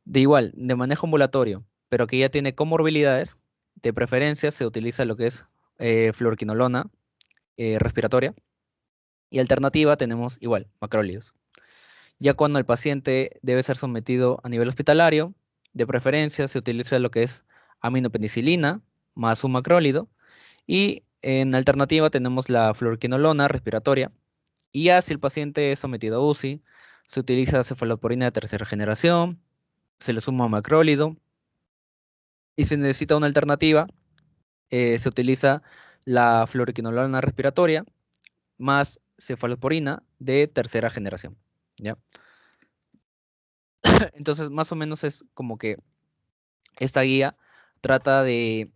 De igual, de manejo ambulatorio, pero que ya tiene comorbilidades, de preferencia se utiliza lo que es fluoroquinolona respiratoria, y alternativa tenemos igual, macrólidos. Ya cuando el paciente debe ser sometido a nivel hospitalario, de preferencia se utiliza lo que es aminopenicilina más un macrólido, y en alternativa tenemos la fluoroquinolona respiratoria. Y ya si el paciente es sometido a UCI, se utiliza cefalosporina de tercera generación, se le suma macrólido, y si necesita una alternativa, se utiliza la fluoroquinolona respiratoria más cefalosporina de tercera generación. ¿Ya? Entonces, más o menos es como que esta guía trata de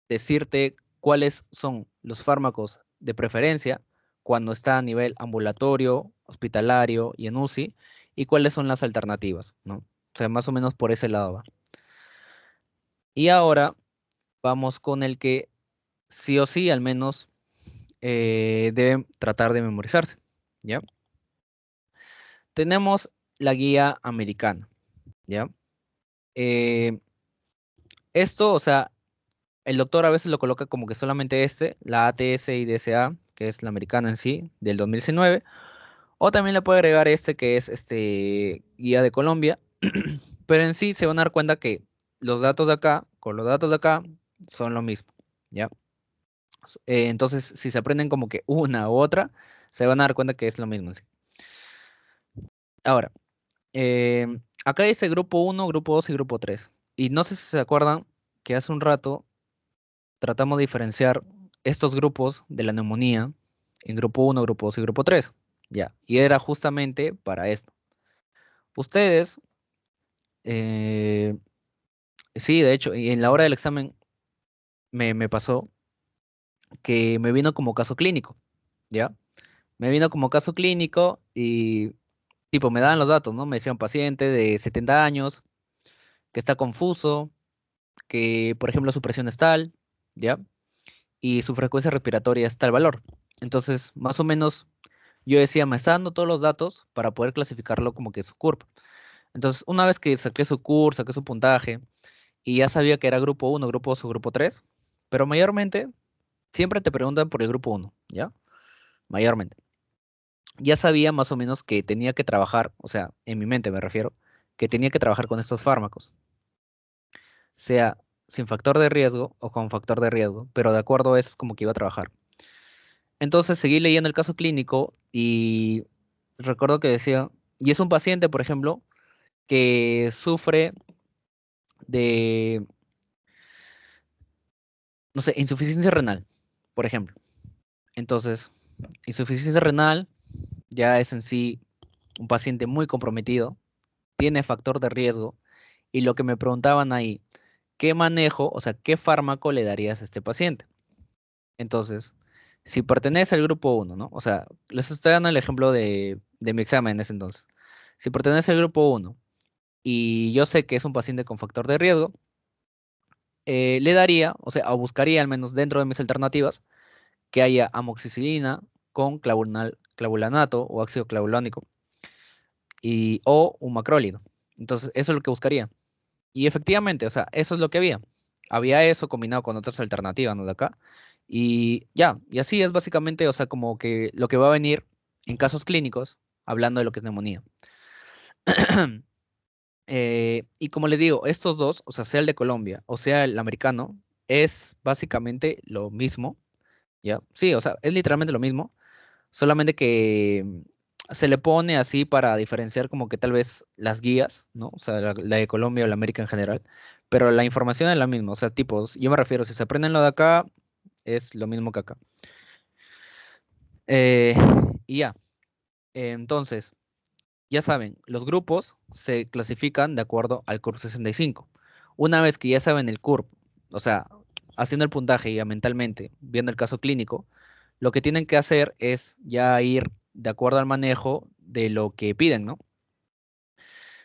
decirte cuáles son los fármacos de preferencia cuando está a nivel ambulatorio, hospitalario y en UCI, y cuáles son las alternativas, ¿no? O sea, más o menos por ese lado va. Y ahora vamos con el que sí o sí, al menos, deben tratar de memorizarse, ¿ya? Tenemos la guía americana, ¿ya? Eh, Esto, o sea, el doctor a veces lo coloca como que solamente la ATS y DSA, que es la americana en sí, del 2019, o también le puede agregar que es guía de Colombia, pero en sí se van a dar cuenta que los datos de acá con los datos de acá son lo mismo, ¿ya? Entonces, si se aprenden como que una u otra, se van a dar cuenta que es lo mismo en sí. Ahora, acá dice grupo uno, grupo 2 y grupo 3. Y no sé si se acuerdan que hace un rato tratamos de diferenciar estos grupos de la neumonía en grupo uno, grupo 2 y grupo 3. Ya, y era justamente para esto. Ustedes, eh, sí, de hecho, y en la hora del examen me pasó que me vino como caso clínico, ¿ya? Me vino como caso clínico y, tipo, me daban los datos, ¿no? Me decía un paciente de 70 años que está confuso, que, por ejemplo, su presión es tal, ¿ya? Y su frecuencia respiratoria es tal valor. Entonces, más o menos, yo decía, me está dando todos los datos para poder clasificarlo como que su curva. Entonces, una vez que saqué su curva, saqué su puntaje, y ya sabía que era grupo uno, grupo 2 o grupo 3, pero mayormente siempre te preguntan por el grupo uno, ¿ya? Mayormente. Ya sabía más o menos que tenía que trabajar, o sea, en mi mente me refiero, que tenía que trabajar con estos fármacos, sea sin factor de riesgo o con factor de riesgo, pero de acuerdo a eso es como que iba a trabajar. Entonces seguí leyendo el caso clínico y recuerdo que decía, y es un paciente, por ejemplo, que sufre de, no sé, insuficiencia renal, por ejemplo. Entonces, insuficiencia renal ya es en sí un paciente muy comprometido, tiene factor de riesgo, y lo que me preguntaban ahí, ¿qué manejo, o sea, qué fármaco le darías a este paciente? Entonces, si pertenece al grupo uno, ¿no? O sea, les estoy dando el ejemplo de mi examen en ese entonces. Si pertenece al grupo uno y yo sé que es un paciente con factor de riesgo, le daría, o sea, o buscaría al menos dentro de mis alternativas que haya amoxicilina con clavulanato o ácido clavulánico o un macrólido. Entonces, eso es lo que buscaría. Y efectivamente, o sea, eso es lo que había. Había eso combinado con otras alternativas, ¿no? De acá. Y ya, y así es básicamente, o sea, como que lo que va a venir en casos clínicos, hablando de lo que es neumonía. Y como les digo, estos dos, o sea el de Colombia o sea el americano, es básicamente lo mismo, ¿ya? Sí, o sea, es literalmente lo mismo, solamente que se le pone así para diferenciar como que tal vez las guías, ¿no? O sea, la de Colombia o la América en general, pero la información es la misma. O sea, tipos, yo me refiero, si se aprenden lo de acá, es lo mismo que acá. Eh, y ya, entonces, ya saben, los grupos se clasifican de acuerdo al CURP 65. Una vez que ya saben el CURP, o sea, haciendo el puntaje ya mentalmente, viendo el caso clínico, lo que tienen que hacer es ya ir de acuerdo al manejo de lo que piden, ¿no?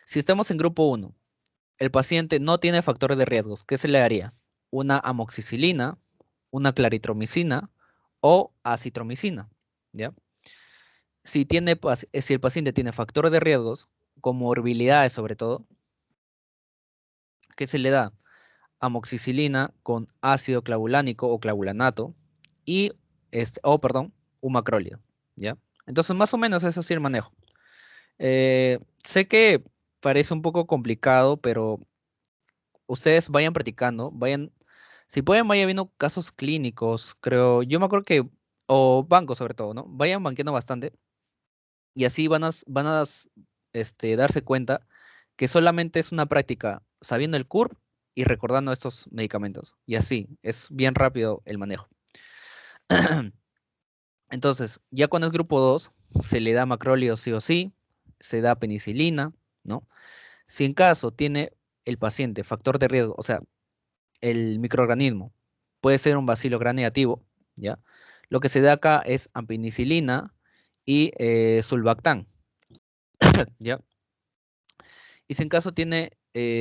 Si estamos en grupo 1, el paciente no tiene factores de riesgos, ¿qué se le haría? Una amoxicilina, una claritromicina o acitromicina, ¿ya? Si el paciente tiene factores de riesgos, comorbilidades sobre todo, ¿qué se le da? Amoxicilina con ácido clavulánico o clavulanato y, perdón, un macrólido, ¿ya? Entonces, más o menos eso sí el manejo. Sé que parece un poco complicado, pero ustedes vayan practicando, si pueden, vayan viendo casos clínicos, creo, yo me acuerdo que, o bancos sobre todo, ¿no? Vayan banqueando bastante y así van a darse cuenta que solamente es una práctica sabiendo el CURP y recordando estos medicamentos. Y así, es bien rápido el manejo. Entonces, ya cuando es grupo 2 se le da macróleo sí o sí, se da penicilina, ¿no? Si en caso tiene el paciente factor de riesgo, o sea, el microorganismo puede ser un bacilo gram negativo, ¿ya? Lo que se da acá es ampicilina y sulbactam, ¿ya? Y si en caso tiene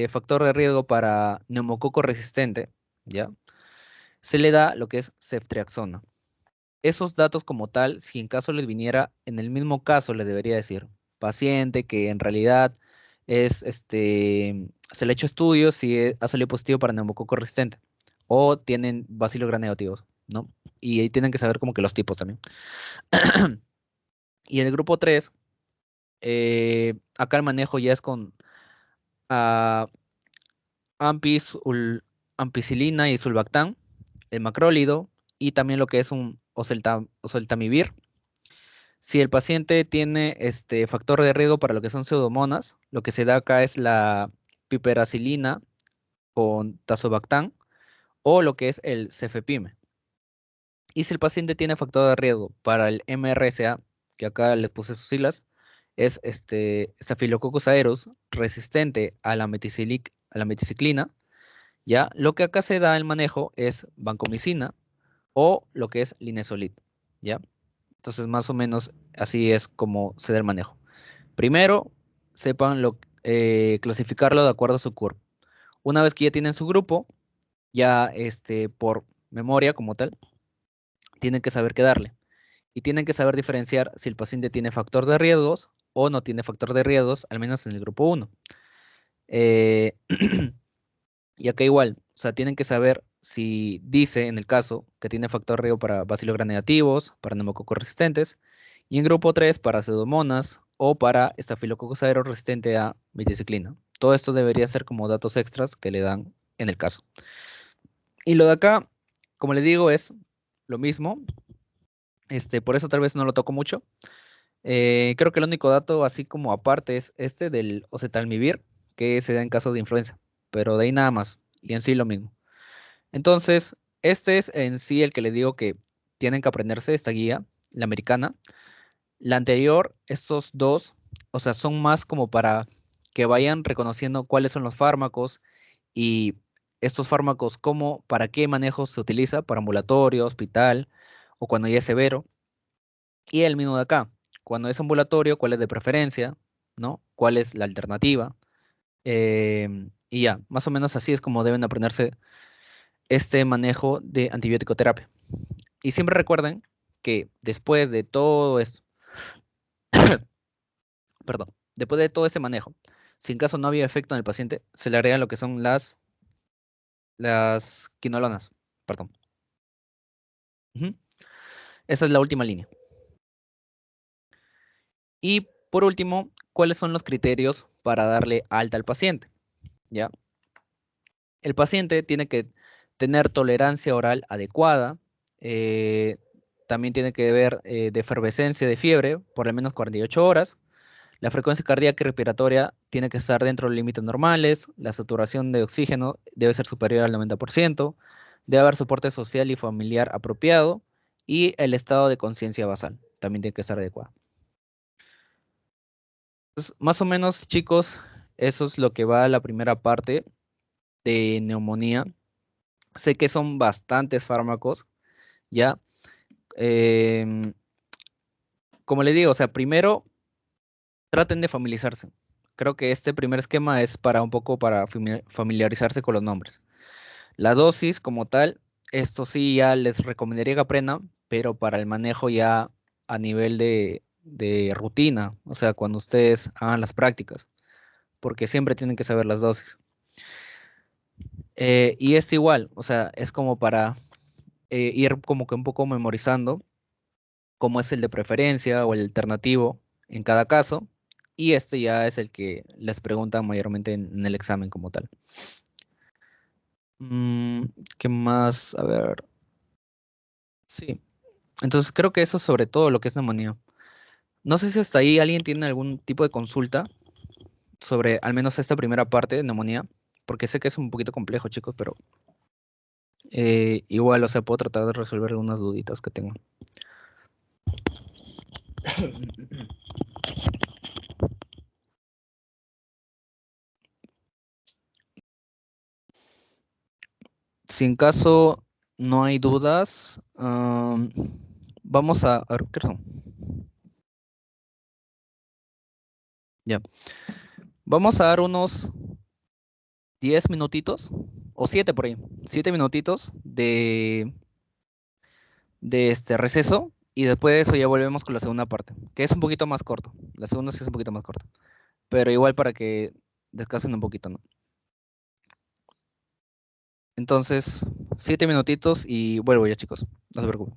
factor de riesgo para neumococo resistente, ¿ya? Se le da lo que es ceftriaxona. Esos datos como tal, si en caso les viniera, en el mismo caso le debería decir, paciente que en realidad se le ha hecho estudios y ha salido positivo para neumococo resistente o tienen bacilos gram negativos, ¿no? Y ahí tienen que saber como que los tipos también. Y en el grupo 3, acá el manejo ya es con ah, ampicilina y sulbactam, el macrólido y también lo que es un oseltamivir. Si el paciente tiene este factor de riesgo para lo que son pseudomonas, lo que se da acá es la piperacilina con tazobactam o lo que es el cefepime. Y si el paciente tiene factor de riesgo para el MRSA, que acá les puse sus siglas, es Staphylococcus aureus resistente a la meticiclina, ya lo que acá se da el manejo es vancomicina o lo que es linezolid, ¿ya? Entonces, más o menos así es como se da el manejo. Primero, sepan clasificarlo de acuerdo a su curva. Una vez que ya tienen su grupo, ya por memoria como tal, tienen que saber qué darle. Y tienen que saber diferenciar si el paciente tiene factor de riesgos o no tiene factor de riesgos, al menos en el grupo 1. Eh, y acá igual, o sea, tienen que saber si dice en el caso que tiene factor de riesgo para bacilos gram negativos, para neumococos resistentes, y en grupo 3 para pseudomonas o para estafilococcus aureus resistente a meticiclina. Todo esto debería ser como datos extras que le dan en el caso. Y lo de acá, como les digo, es lo mismo. Por eso tal vez no lo toco mucho. Creo que el único dato así como aparte es este del oseltamivir, que se da en caso de influenza, pero de ahí nada más, y en sí lo mismo. Entonces, este es en sí el que les digo que tienen que aprenderse esta guía, la americana. La anterior, estos dos, o sea, son más como para que vayan reconociendo cuáles son los fármacos y estos fármacos, cómo, para qué manejo se utiliza, para ambulatorio, hospital o cuando ya es severo. Y el mismo de acá, cuando es ambulatorio, cuál es de preferencia, ¿no? ¿Cuál es la alternativa? Y ya, más o menos así es como deben aprenderse este manejo de antibiótico terapia. Y siempre recuerden que después de todo esto, perdón, después de todo ese manejo, si en caso no había efecto en el paciente, se le agregan lo que son las quinolonas, perdón. Ujú. Esa es la última línea. Y por último, ¿cuáles son los criterios para darle alta al paciente? ¿Ya? El paciente tiene que tener tolerancia oral adecuada, eh, también tiene que ver de efervescencia de fiebre por al menos 48 horas. La frecuencia cardíaca y respiratoria tiene que estar dentro de los límites normales, la saturación de oxígeno debe ser superior al 90%, debe haber soporte social y familiar apropiado y el estado de conciencia basal también tiene que estar adecuado. Entonces, más o menos, chicos, eso es lo que va a la primera parte de neumonía. Sé que son bastantes fármacos, ¿ya? Em, Como les digo, o sea, primero traten de familiarizarse. Creo que este primer esquema es para un poco para familiarizarse con los nombres. La dosis como tal, esto sí ya les recomendaría que aprendan, pero para el manejo ya a nivel de rutina, o sea, cuando ustedes hagan las prácticas, porque siempre tienen que saber las dosis. Y es igual, o sea, es como para ir como que un poco memorizando cómo es el de preferencia o el alternativo en cada caso, y este ya es el que les preguntan mayormente en el examen como tal. Mm, ¿Qué más? A ver, sí. Entonces creo que eso es sobre todo lo que es neumonía. No sé si hasta ahí alguien tiene algún tipo de consulta sobre al menos esta primera parte de neumonía, porque sé que es un poquito complejo, chicos, pero igual, o sea, puedo tratar de resolver algunas duditas que tengo. Si en caso no hay dudas, vamos a ver, ¿qué son? Ya. Vamos a dar unos 10 minutitos, o 7 por ahí, 7 minutitos de este receso, y después de eso ya volvemos con la segunda parte, que es un poquito más corto. La segunda sí es un poquito más corta, pero igual para que descansen un poquito, ¿no? Entonces, 7 minutitos y vuelvo ya, chicos. No se preocupen.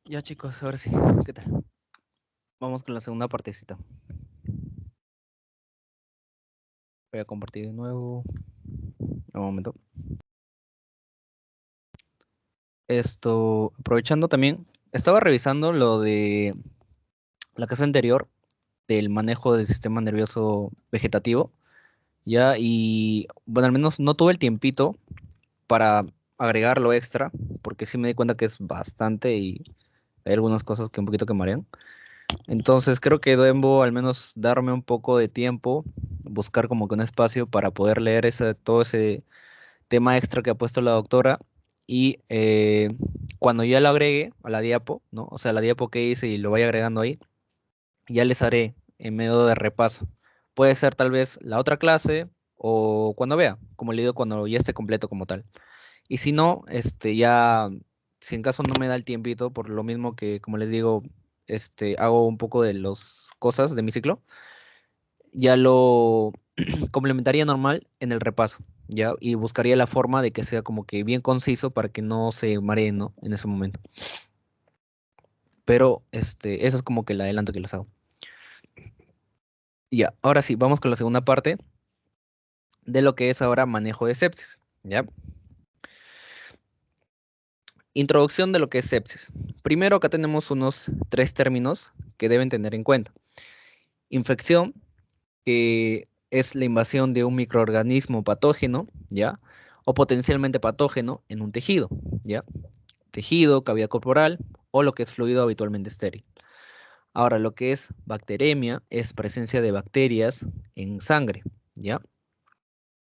Ya chicos, ahora sí, ¿qué tal? Vamos con la segunda partecita. Voy a compartir de nuevo. Un momento. Aprovechando también, estaba revisando lo de la clase anterior del manejo del sistema nervioso vegetativo, ya, y bueno, al menos no tuve el tiempito para agregarlo extra, porque sí me di cuenta que es bastante y hay algunas cosas que un poquito que marean. Entonces creo que debo al menos darme un poco de tiempo, buscar como que un espacio para poder leer todo ese tema extra que ha puesto la doctora y cuando ya lo agregue a la diapo, ¿no? O sea, la diapo que hice y lo vaya agregando ahí, ya les haré en medio de repaso. Puede ser tal vez la otra clase o cuando vea, como le digo, cuando ya esté completo como tal. Y si no, ya, si en caso no me da el tiempito, por lo mismo que, como les digo, hago un poco de las cosas de mi ciclo, ya lo complementaría normal en el repaso, ¿ya? Y buscaría la forma de que sea como que bien conciso para que no se mareen, ¿no? En ese momento. Pero, eso es como que el adelanto que les hago. Ya, ahora sí, vamos con la segunda parte de lo que es ahora manejo de sepsis, ¿ya? Introducción de lo que es sepsis. Primero acá tenemos unos 3 términos que deben tener en cuenta. Infección, que es la invasión de un microorganismo patógeno, ¿ya? O potencialmente patógeno en un tejido, ¿ya? Tejido, cavidad corporal o lo que es fluido habitualmente estéril. Ahora, lo que es bacteremia es presencia de bacterias en sangre, ¿ya?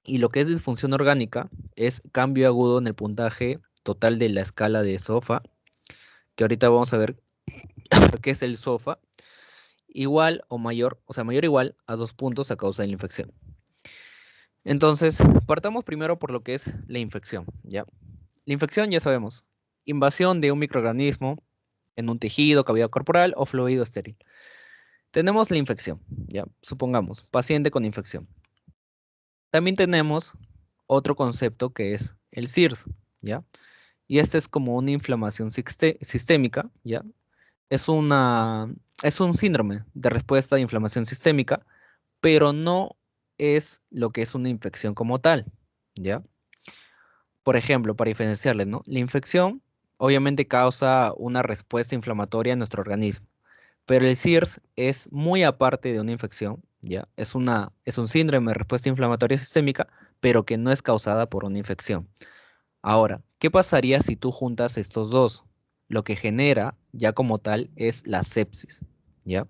Y lo que es disfunción orgánica es cambio agudo en el puntaje total de la escala de SOFA, que ahorita vamos a ver qué es el SOFA, igual o mayor, o sea, mayor o igual a 2 puntos a causa de la infección. Entonces, partamos primero por lo que es la infección, ¿ya? La infección ya sabemos, invasión de un microorganismo en un tejido, cavidad corporal o fluido estéril. Tenemos la infección, ¿ya? Supongamos, paciente con infección. También tenemos otro concepto que es el SIRS, ¿ya? Y este es como una inflamación sistémica, ¿ya? Es es un síndrome de respuesta de inflamación sistémica, pero no es lo que es una infección como tal, ¿ya? Por ejemplo, para diferenciarles, ¿no? La infección obviamente causa una respuesta inflamatoria en nuestro organismo, pero el SIRS es muy aparte de una infección, ¿ya? Es un síndrome de respuesta inflamatoria sistémica, pero que no es causada por una infección. Ahora, ¿qué pasaría si tú juntas estos dos? Lo que genera ya como tal es la sepsis, ¿ya?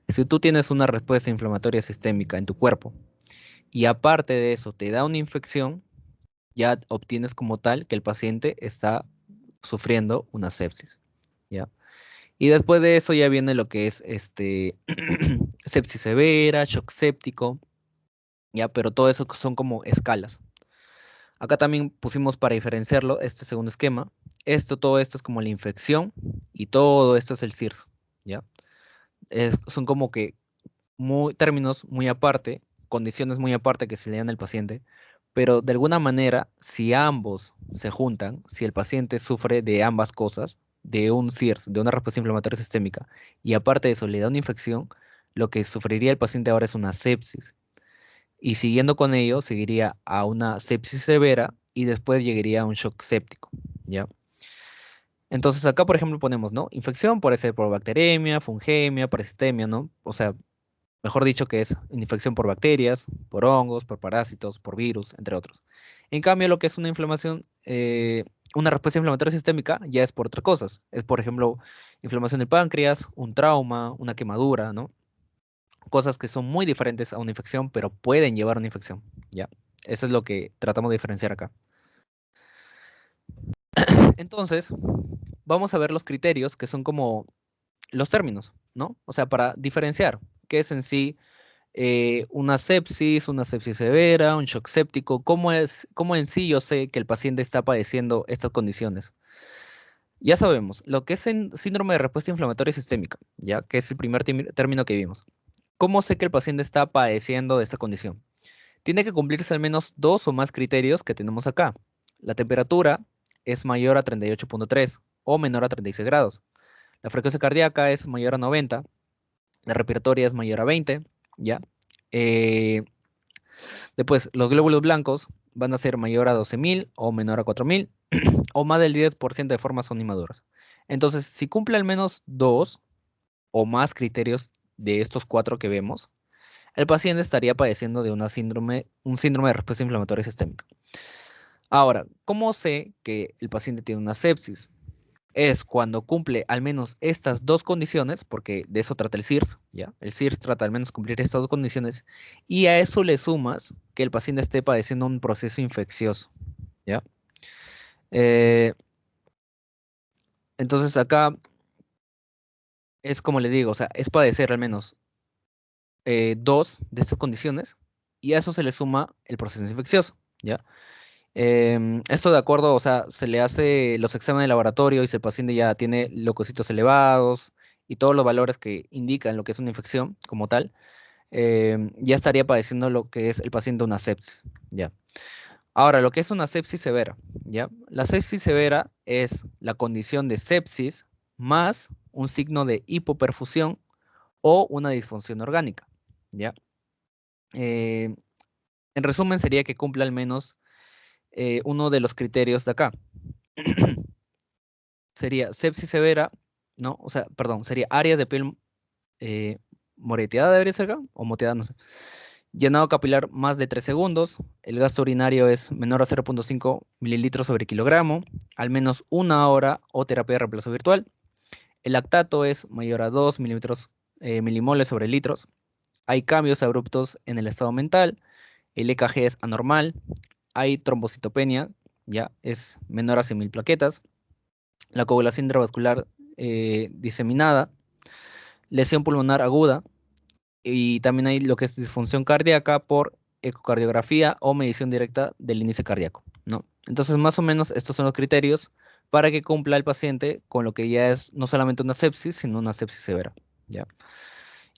Si tú tienes una respuesta inflamatoria sistémica en tu cuerpo y aparte de eso te da una infección, ya obtienes como tal que el paciente está sufriendo una sepsis, ¿ya? Y después de eso ya viene lo que es sepsis severa, shock séptico, ¿ya? Pero todo eso son como escalas. Acá también pusimos para diferenciarlo este segundo esquema. Todo esto es como la infección y todo esto es el SIRS, ¿ya? Son como que términos muy aparte, condiciones muy aparte que se le dan al paciente, pero de alguna manera, si ambos se juntan, si el paciente sufre de ambas cosas, de un SIRS, de una respuesta inflamatoria sistémica, y aparte de eso le da una infección, lo que sufriría el paciente ahora es una sepsis. Y siguiendo con ello, seguiría a una sepsis severa y después llegaría a un shock séptico, ¿ya? Entonces acá, por ejemplo, ponemos, ¿no? Infección puede ser por bacteremia, fungemia, parasitemia, ¿no? O sea, mejor dicho, que es infección por bacterias, por hongos, por parásitos, por virus, entre otros. En cambio, lo que es una respuesta inflamatoria sistémica ya es por otras cosas. Es, por ejemplo, inflamación del páncreas, un trauma, una quemadura, ¿no? Cosas que son muy diferentes a una infección, pero pueden llevar a una infección, ¿ya? Eso es lo que tratamos de diferenciar acá. Entonces, vamos a ver los criterios que son como los términos, ¿no? O sea, para diferenciar qué es en sí una sepsis severa, un shock séptico, cómo en sí yo sé que el paciente está padeciendo estas condiciones. Ya sabemos, lo que es síndrome de respuesta inflamatoria sistémica, ya que es el primer término que vimos. ¿Cómo sé que el paciente está padeciendo de esta condición? Tiene que cumplirse al menos 2 o más criterios que tenemos acá. La temperatura es mayor a 38,3 o menor a 36 grados. La frecuencia cardíaca es mayor a 90, la respiratoria es mayor a 20, ¿ya? Eh, Después, los glóbulos blancos van a ser mayor a 12.000 o menor a 4.000 o más del 10% de formas son inmaduras. Entonces, si cumple al menos dos o más criterios de estos cuatro que vemos, el paciente estaría padeciendo de un síndrome de respuesta inflamatoria sistémica. Ahora, ¿cómo sé que el paciente tiene una sepsis? Es cuando cumple al menos estas dos condiciones, porque de eso trata el CIRS, ¿ya? El CIRS trata al menos cumplir estas dos condiciones, y a eso le sumas que el paciente esté padeciendo un proceso infeccioso, ¿ya? Eh, entonces acá es como le digo, o sea, es padecer al menos dos de estas condiciones, y a eso se le suma el proceso infeccioso, ¿ya? Esto de acuerdo, o sea, se le hace los exámenes de laboratorio y si el paciente ya tiene leucocitos elevados y todos los valores que indican lo que es una infección como tal, ya estaría padeciendo lo que es el paciente una sepsis, ¿ya? Ahora, lo que es una sepsis severa, ¿ya? La sepsis severa es la condición de sepsis más un signo de hipoperfusión o una disfunción orgánica, ¿ya? Eh, en resumen, sería que cumpla al menos uno de los criterios de acá. Sería sepsis severa, ¿no? O sea, perdón, sería área de piel eh, moreteada, debería ser acá, o moteada, no sé. Llenado capilar más de 3 segundos, el gasto urinario es menor a 0.5 mililitros sobre kilogramo, al menos una hora o terapia de reemplazo virtual. El lactato es mayor a 2 milimoles sobre litros. Hay cambios abruptos en el estado mental, el EKG es anormal, hay trombocitopenia, ya es menor a 100.000 plaquetas, la coagulación intravascular diseminada, lesión pulmonar aguda y también hay lo que es disfunción cardíaca por ecocardiografía o medición directa del índice cardíaco, ¿no? Entonces, más o menos estos son los criterios para que cumpla el paciente con lo que ya es no solamente una sepsis, sino una sepsis severa, ¿ya?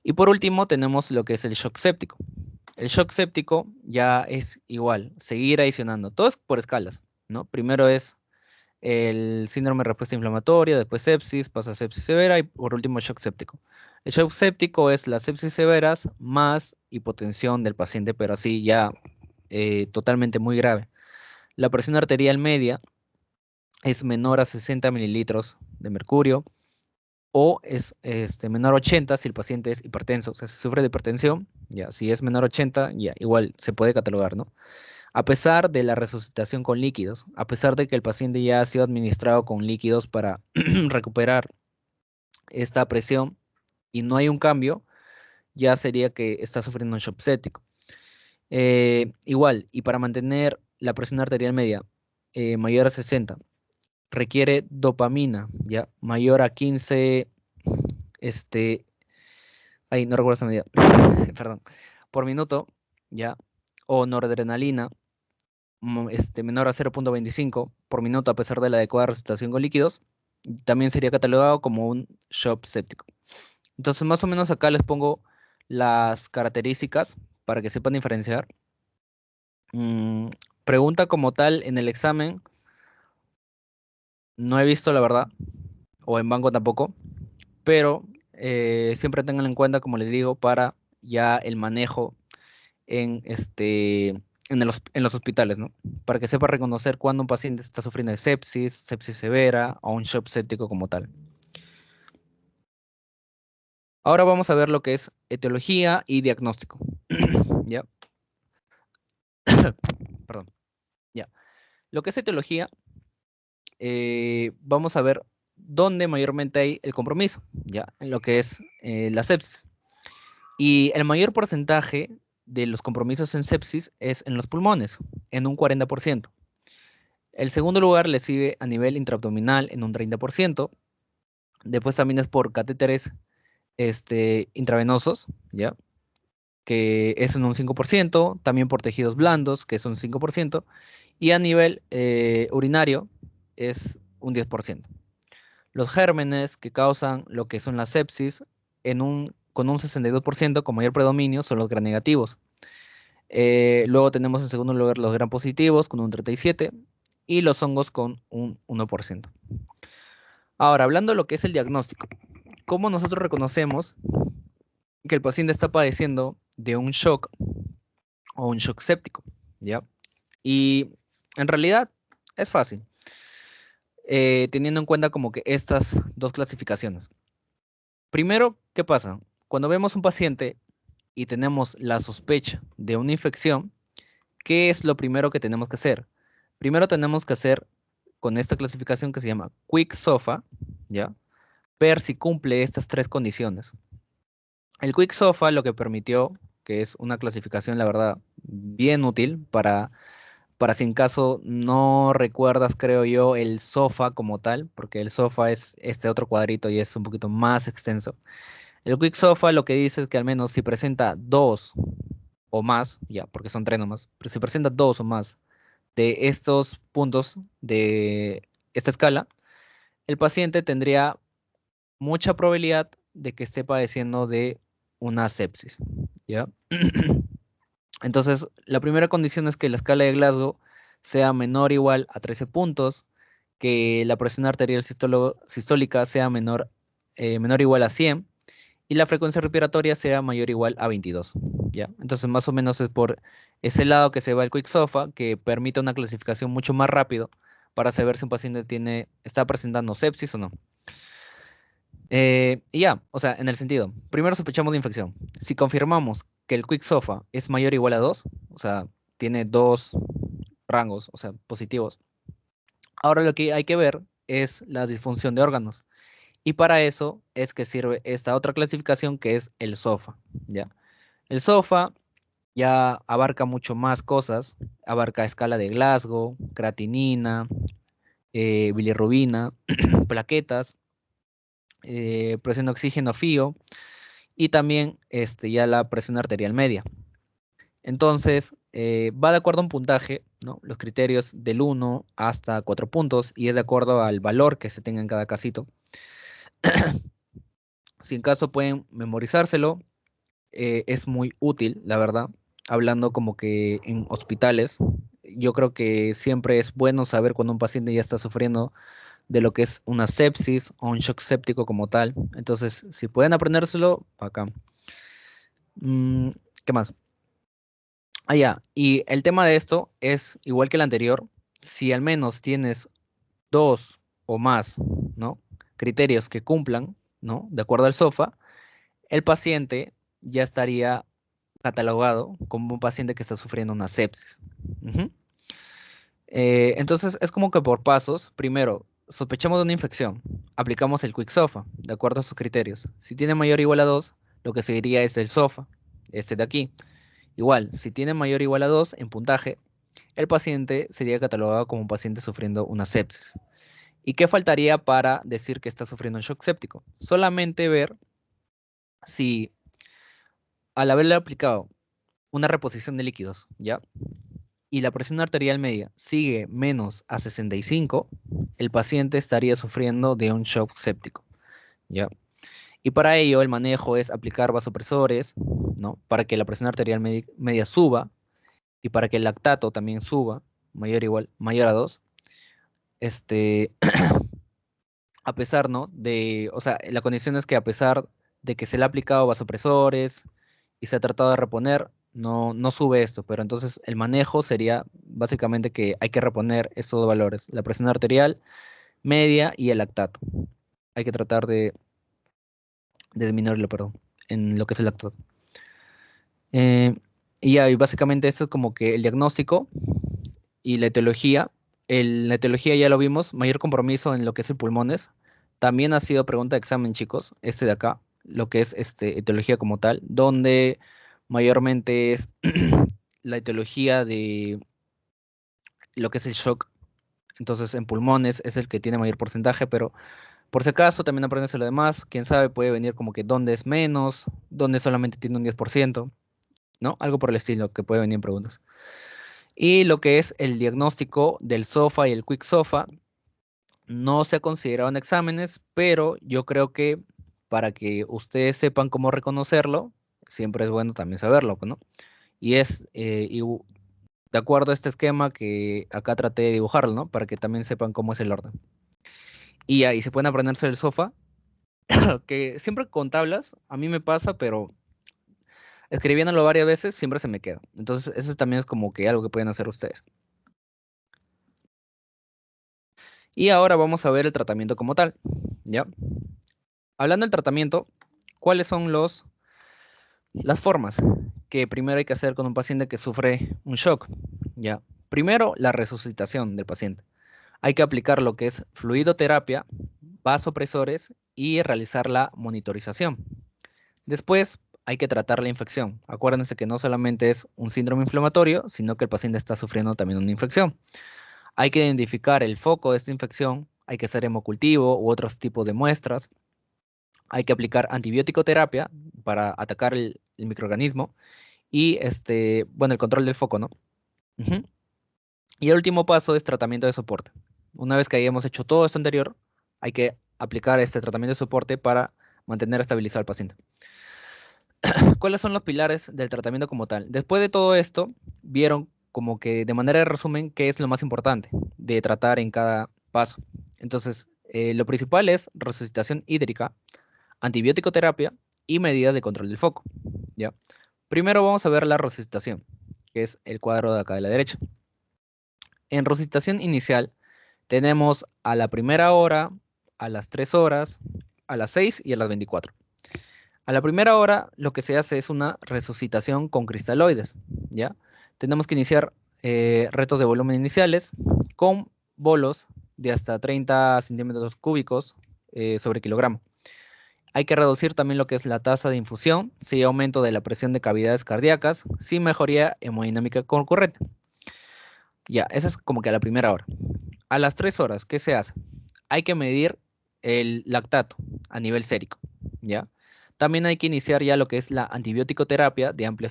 Y por último tenemos lo que es el shock séptico. El shock séptico ya es igual, seguir adicionando, todo es por escalas, ¿no? Primero es el síndrome de respuesta inflamatoria, después sepsis, pasa a sepsis severa y por último shock séptico. El shock séptico es las sepsis severas más hipotensión del paciente, pero así ya totalmente muy grave. La presión arterial media es menor a 60 mililitros de mercurio o es menor a 80 si el paciente es hipertenso, o sea, si sufre de hipertensión, ya, si es menor a 80, ya, igual se puede catalogar, ¿no? A pesar de la resucitación con líquidos, a pesar de que el paciente ya ha sido administrado con líquidos para recuperar esta presión y no hay un cambio, ya sería que está sufriendo un shock séptico. Igual, y para mantener la presión arterial media mayor a 60, requiere dopamina, ya, mayor a 15, ahí no recuerdo esa medida, perdón, por minuto, ya, o noradrenalina, menor a 0.25 por minuto a pesar de la adecuada resucitación con líquidos, también sería catalogado como un shock séptico. Entonces, más o menos acá les pongo las características para que sepan diferenciar. Mm, pregunta como tal en el examen, no he visto la verdad, o en banco tampoco, pero siempre tengan en cuenta, como les digo, para ya el manejo en, en los hospitales, ¿no? Para que sepa reconocer cuando un paciente está sufriendo de sepsis, sepsis severa o un shock séptico como tal. Ahora vamos a ver lo que es etiología y diagnóstico. ¿Ya? Perdón. Ya. Lo que es etiología, vamos a ver dónde mayormente hay el compromiso, ¿ya? En lo que es la sepsis. Y el mayor porcentaje de los compromisos en sepsis es en los pulmones, en un 40%. El segundo lugar le sigue a nivel intraabdominal en un 30%. Después también es por catéteres intravenosos, ¿ya? Que es en un 5%. También por tejidos blandos, que es un 5%. Y a nivel urinario es un 10%. Los gérmenes que causan lo que son las sepsis con un 62% con mayor predominio son los gramnegativos. Luego tenemos en segundo lugar los gram positivos con un 37% y los hongos con un 1%. Ahora, hablando de lo que es el diagnóstico, ¿cómo nosotros reconocemos que el paciente está padeciendo de un shock o un shock séptico? ¿Ya? Y en realidad es fácil, teniendo en cuenta como que estas dos clasificaciones. Primero, ¿qué pasa? Cuando vemos un paciente y tenemos la sospecha de una infección, ¿qué es lo primero que tenemos que hacer? Primero tenemos que hacer con esta clasificación que se llama Quick SOFA, ¿ya? Ver si cumple estas tres condiciones. El Quick SOFA lo que permitió, que es una clasificación, la verdad, bien útil para si en caso no recuerdas, creo yo, el SOFA como tal, porque el SOFA es este otro cuadrito y es un poquito más extenso. El Quick SOFA lo que dice es que al menos si presenta dos o más, ya, porque son tres nomás, pero si presenta dos o más de estos puntos de esta escala, el paciente tendría mucha probabilidad de que esté padeciendo de una sepsis, ¿ya? Entonces, la primera condición es que la escala de Glasgow sea menor o igual a 13 puntos, que la presión arterial sistólica sea menor o igual a 100 y la frecuencia respiratoria sea mayor o igual a 22, ¿ya? Entonces, más o menos es por ese lado que se va el Quick SOFA, que permite una clasificación mucho más rápido para saber si un paciente está presentando sepsis o no. Y ya, o sea, en el sentido, primero sospechamos de infección. Si confirmamos que el Quick SOFA es mayor o igual a 2, o sea, tiene dos rangos, o sea, positivos. Ahora lo que hay que ver es la disfunción de órganos. Y para eso es que sirve esta otra clasificación que es el SOFA, ¿ya? El SOFA ya abarca mucho más cosas, abarca escala de Glasgow, creatinina, bilirrubina, plaquetas, presión de oxígeno FIO y también ya la presión arterial media. Entonces, va de acuerdo a un puntaje, ¿no? Los criterios del 1 hasta 4 puntos y es de acuerdo al valor que se tenga en cada casito. Si en caso pueden memorizárselo, es muy útil, la verdad. Hablando como que en hospitales, yo creo que siempre es bueno saber cuando un paciente ya está sufriendo de lo que es una sepsis o un shock séptico como tal. Entonces, si pueden aprendérselo, acá. ¿Qué más? Ah, ya. Y el tema de esto es igual que el anterior. Si al menos tienes dos o más, ¿no? Criterios que cumplan, ¿no? De acuerdo al SOFA, el paciente ya estaría catalogado como un paciente que está sufriendo una sepsis. Ujú. Entonces es como que por pasos. Primero, sospechamos de una infección. Aplicamos el Quick SOFA, de acuerdo a sus criterios. Si tiene mayor o igual a 2, lo que seguiría es el SOFA, este de aquí. Igual, si tiene mayor o igual a 2 en puntaje, el paciente sería catalogado como un paciente sufriendo una sepsis. ¿Y qué faltaría para decir que está sufriendo un shock séptico? Solamente ver si al haberle aplicado una reposición de líquidos, ¿ya? Y la presión arterial media sigue menos a 65, el paciente estaría sufriendo de un shock séptico, ¿ya? Y para ello el manejo es aplicar vasopresores, ¿no? Para que la presión arterial media suba y para que el lactato también suba, mayor a 2, este, a pesar, ¿no? O sea, la condición es que a pesar de que se le ha aplicado vasopresores y se ha tratado de reponer, no sube esto, pero entonces el manejo sería básicamente que hay que reponer estos dos valores, la presión arterial media y el lactato. Hay que tratar de disminuirlo, perdón, en lo que es el lactato. Eh, y ya, y básicamente esto es como que el diagnóstico y la etiología. La etiología ya lo vimos, mayor compromiso en lo que es el pulmones. También ha sido pregunta de examen, chicos, este de acá, lo que es etiología como tal, donde mayormente es la etiología de lo que es el shock. Entonces, en pulmones es el que tiene mayor porcentaje, pero por si acaso también aprendes lo demás. Quién sabe, puede venir como que dónde es menos, dónde solamente tiene un 10%, ¿no? Algo por el estilo que puede venir en preguntas. Y lo que es el diagnóstico del SOFA y el Quick SOFA no se ha considerado en exámenes, pero yo creo que para que ustedes sepan cómo reconocerlo, siempre es bueno también saberlo, ¿no? Y es de acuerdo a este esquema que acá traté de dibujarlo, ¿no? Para que también sepan cómo es el orden. Y ahí se pueden aprenderse el sofá, que siempre con tablas, a mí me pasa, pero escribiéndolo varias veces siempre se me queda. Entonces, eso también es como que algo que pueden hacer ustedes. Y ahora vamos a ver el tratamiento como tal, ¿ya? Hablando del tratamiento, ¿cuáles son las formas que primero hay que hacer con un paciente que sufre un shock? ¿Ya? Primero, la resucitación del paciente. Hay que aplicar lo que es fluidoterapia, vasopresores y realizar la monitorización. Después, hay que tratar la infección. Acuérdense que no solamente es un síndrome inflamatorio, sino que el paciente está sufriendo también una infección. Hay que identificar el foco de esta infección, hay que hacer hemocultivo u otros tipos de muestras. Hay que aplicar antibiótico terapia para atacar el microorganismo y bueno, el control del foco, ¿no? Ujú. Y el último paso es tratamiento de soporte. Una vez que hayamos hecho todo esto anterior, hay que aplicar este tratamiento de soporte para mantener estabilizado al paciente. ¿Cuáles son los pilares del tratamiento como tal? Después de todo esto, vieron como que de manera de resumen qué es lo más importante de tratar en cada paso. Entonces, lo principal es resucitación hídrica, antibiótico terapia y medidas de control del foco. ¿Ya? Primero vamos a ver la resucitación, que es el cuadro de acá de la derecha. En resucitación inicial tenemos a la primera hora, a las 3 horas, a las 6 y a las 24. A la primera hora lo que se hace es una resucitación con cristaloides, ¿ya? Tenemos que iniciar retos de volumen iniciales con bolos de hasta 30 centímetros cúbicos sobre kilogramo. Hay que reducir también lo que es la tasa de infusión, si hay aumento de la presión de cavidades cardíacas, sin mejoría hemodinámica concurrente. Ya, esa es como que a la primera hora. A las 3 horas, ¿qué se hace? Hay que medir el lactato a nivel sérico, ¿ya? También hay que iniciar ya lo que es la antibiótico terapia de amplio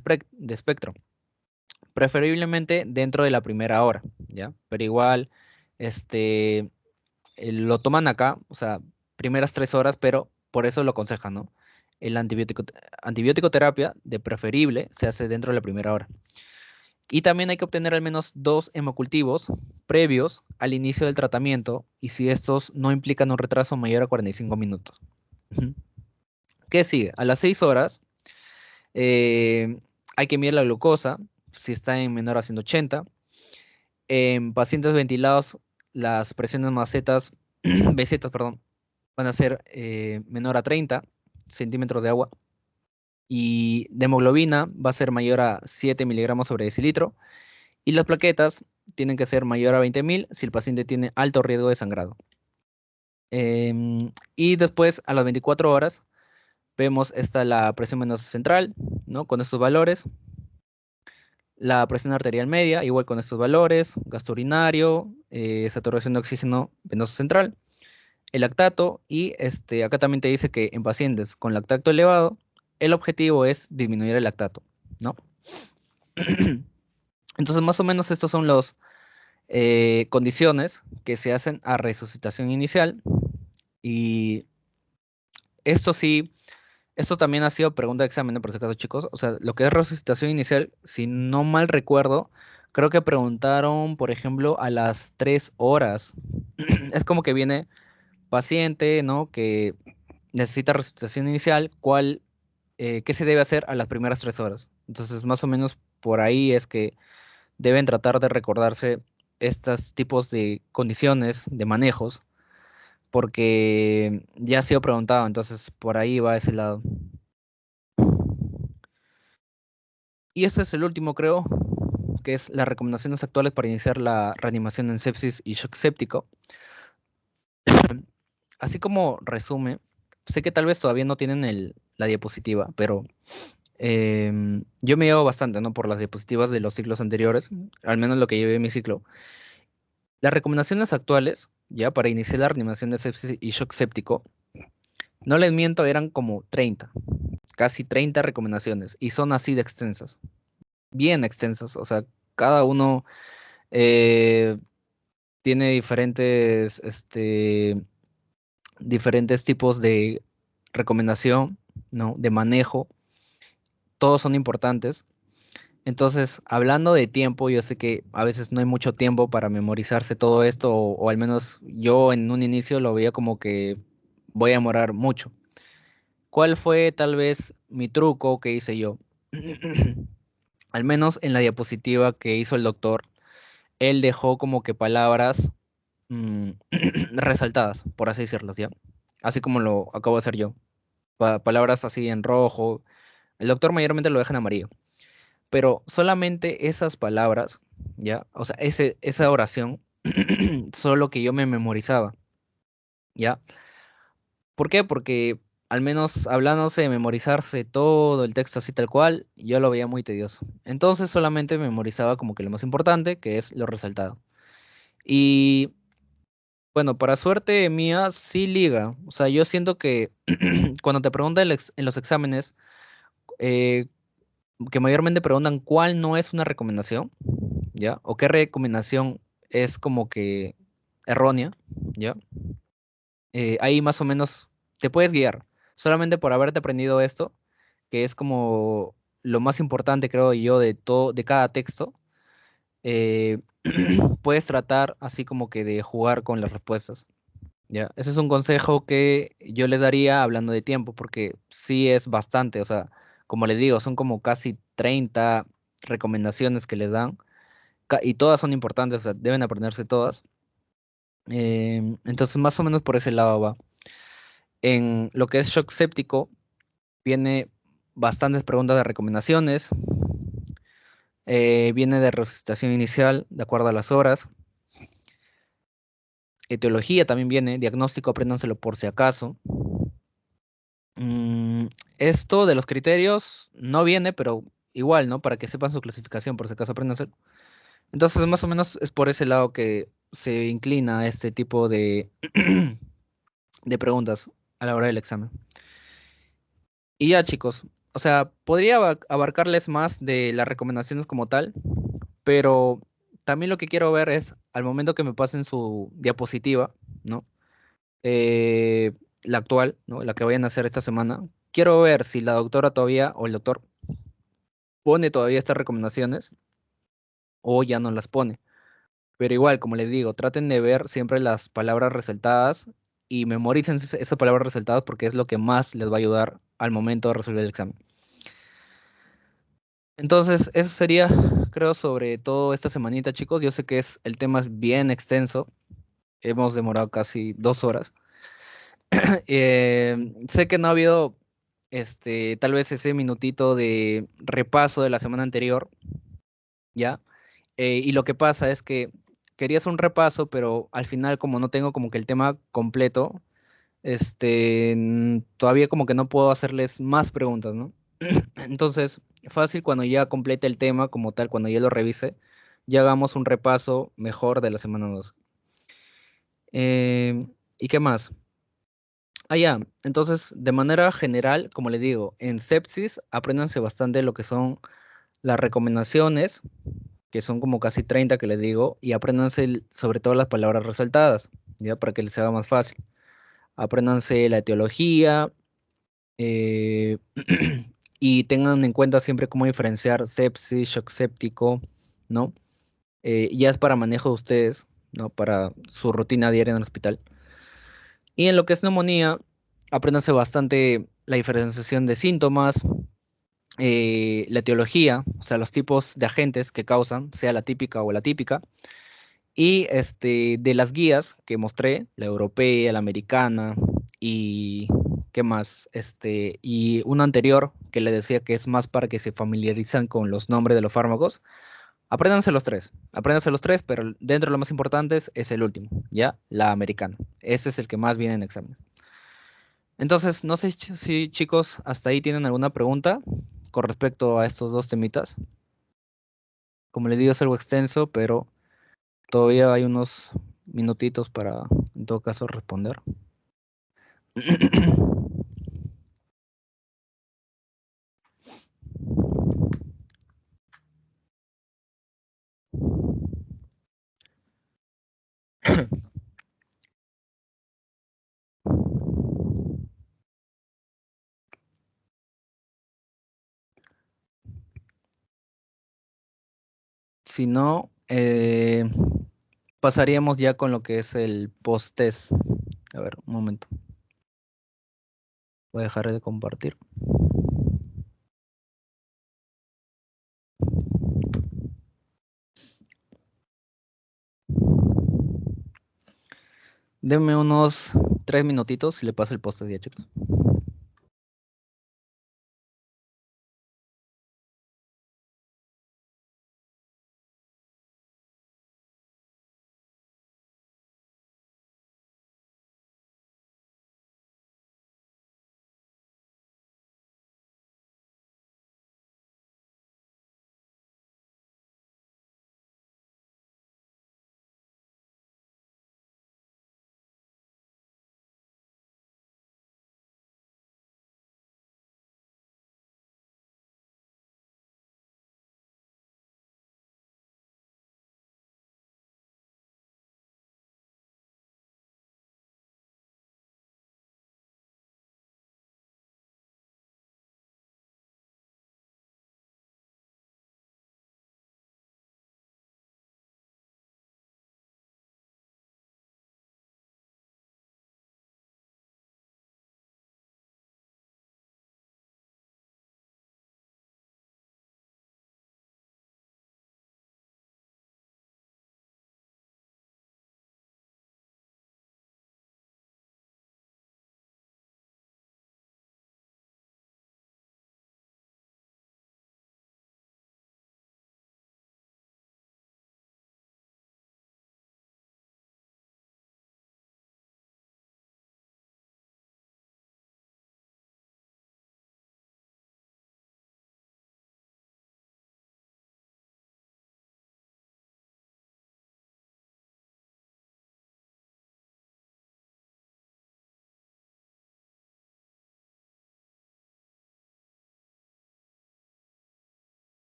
espectro, preferiblemente dentro de la primera hora, ¿ya? Pero igual, lo toman acá, o sea, primeras 3 horas, pero por eso lo aconsejan, ¿no? El antibiótico terapia de preferible se hace dentro de la primera hora. Y también hay que obtener al menos 2 hemocultivos previos al inicio del tratamiento y si estos no implican un retraso mayor a 45 minutos. Ujú. ¿Qué sigue? A las 6 horas eh, hay que medir la glucosa, si está en menor a 180. En pacientes ventilados, las presiones macetas, besetas, perdón, van a ser menor a 30 centímetros de agua. Y de hemoglobina va a ser mayor a 7 miligramos sobre decilitro. Y las plaquetas tienen que ser mayor a 20.000 si el paciente tiene alto riesgo de sangrado. Y después, a las 24 horas, vemos esta la presión venosa central, ¿no? Con estos valores. La presión arterial media, igual con estos valores. Gasto urinario, saturación de oxígeno venoso central. El lactato y acá también te dice que en pacientes con lactato elevado, el objetivo es disminuir el lactato, ¿no? Entonces, más o menos estos son los condiciones que se hacen a resucitación inicial. Y esto sí, esto también ha sido pregunta de examen, ¿no? Por si acaso, chicos. O sea, lo que es resucitación inicial, si no mal recuerdo, creo que preguntaron, por ejemplo, a las 3 horas. Es como que viene paciente, ¿no? Que necesita resucitación inicial, ¿qué se debe hacer a las primeras 3 horas? Entonces, más o menos por ahí es que deben tratar de recordarse estos tipos de condiciones, de manejos, porque ya ha sido preguntado, entonces por ahí va ese lado. Y este es el último, creo, que es las recomendaciones actuales para iniciar la reanimación en sepsis y shock séptico. Así como resume, sé que tal vez todavía no tienen la diapositiva, pero yo me llevo bastante, ¿no? Por las diapositivas de los ciclos anteriores, al menos lo que llevé en mi ciclo. Las recomendaciones actuales, ya para iniciar la reanimación de sepsis y shock séptico, no les miento, eran como 30, casi 30 recomendaciones, y son así de extensas, bien extensas, o sea, cada uno eh, tiene diferentes tipos de recomendación, ¿no? De manejo, todos son importantes. Entonces, hablando de tiempo, yo sé que a veces no hay mucho tiempo para memorizarse todo esto, o al menos yo en un inicio lo veía como que voy a demorar mucho. ¿Cuál fue tal vez mi truco que hice yo? Al menos en la diapositiva que hizo el doctor, él dejó como que palabras mm, resaltadas, por así decirlo, ¿ya? Así como lo acabo de hacer yo. Palabras así en rojo. El doctor mayormente lo deja en amarillo. Pero solamente esas palabras, ¿ya? O sea, esa oración, solo que yo me memorizaba, ¿ya? ¿Por qué? Porque al menos hablándose de memorizarse todo el texto así tal cual, yo lo veía muy tedioso. Entonces solamente memorizaba como que lo más importante, que es lo resaltado. Y bueno, para suerte mía, sí liga. O sea, yo siento que cuando te preguntan en los exámenes, eh, que mayormente preguntan cuál no es una recomendación, ¿ya? O qué recomendación es como que errónea, ¿ya? Ahí más o menos te puedes guiar. Solamente por haberte aprendido esto, que es como lo más importante, creo yo, de todo, de cada texto, eh, puedes tratar así como que de jugar con las respuestas. Ya, ese es un consejo que yo le daría hablando de tiempo, porque sí es bastante, o sea, como le digo, son como casi 30 recomendaciones que le dan, y todas son importantes, o sea, deben aprenderse todas. Entonces, más o menos por ese lado va. En lo que es shock séptico, viene bastantes preguntas de recomendaciones, viene de resucitación inicial, de acuerdo a las horas, etiología también viene, diagnóstico, apréndanselo por si acaso. Mm, esto de los criterios no viene, pero igual, ¿no? Para que sepan su clasificación, por si acaso aprendan a hacer. Entonces, más o menos es por ese lado que se inclina este tipo de preguntas a la hora del examen. Y ya, chicos, o sea, podría abarcarles más de las recomendaciones como tal, pero también lo que quiero ver es, al momento que me pasen su diapositiva, ¿no? Eh, la actual, ¿no? La que vayan a hacer esta semana. Quiero ver si la doctora todavía o el doctor pone todavía estas recomendaciones o ya no las pone. Pero igual, como les digo, traten de ver siempre las palabras resaltadas y memoricen esas palabras resaltadas porque es lo que más les va a ayudar al momento de resolver el examen. Entonces, eso sería, creo, sobre todo esta semanita, chicos. Yo sé que el tema es bien extenso. Hemos demorado casi 2 horas. Sé que no ha habido, tal vez ese minutito de repaso de la semana anterior, ¿ya? Y lo que pasa es que quería hacer un repaso, pero al final, como no tengo como que el tema completo, todavía como que no puedo hacerles más preguntas, ¿no? Entonces, fácil cuando ya complete el tema como tal, cuando ya lo revise, ya hagamos un repaso mejor de la semana 2. ¿Y qué más? Ah, ya. Entonces, de manera general, como le digo, en sepsis, apréndanse bastante lo que son las recomendaciones, que son como casi 30 que les digo, y apréndanse sobre todo las palabras resaltadas, ya para que les haga más fácil. Apréndanse la etiología, eh, y tengan en cuenta siempre cómo diferenciar sepsis, shock séptico, ¿no? Ya es para manejo de ustedes, ¿no? Para su rutina diaria en el hospital. Y en lo que es neumonía, apréndanse bastante la diferenciación de síntomas, la etiología, o sea, los tipos de agentes que causan, sea la típica o la típica, y de las guías que mostré, la europea, la americana y qué más, y una anterior que le decía que es más para que se familiarizan con los nombres de los fármacos. Apréndanse los tres, pero dentro de los más importantes es el último, ¿ya? La americana. Ese es el que más viene en examen. Entonces, no sé si chicos hasta ahí tienen alguna pregunta con respecto a estos dos temitas. Como les digo, es algo extenso, pero todavía hay unos minutitos para, en todo caso, responder. Si no, pasaríamos ya con lo que es el post-test. A ver, un momento. Voy a dejar de compartir. Denme unos 3 minutitos y le paso el post-test ya, chicos.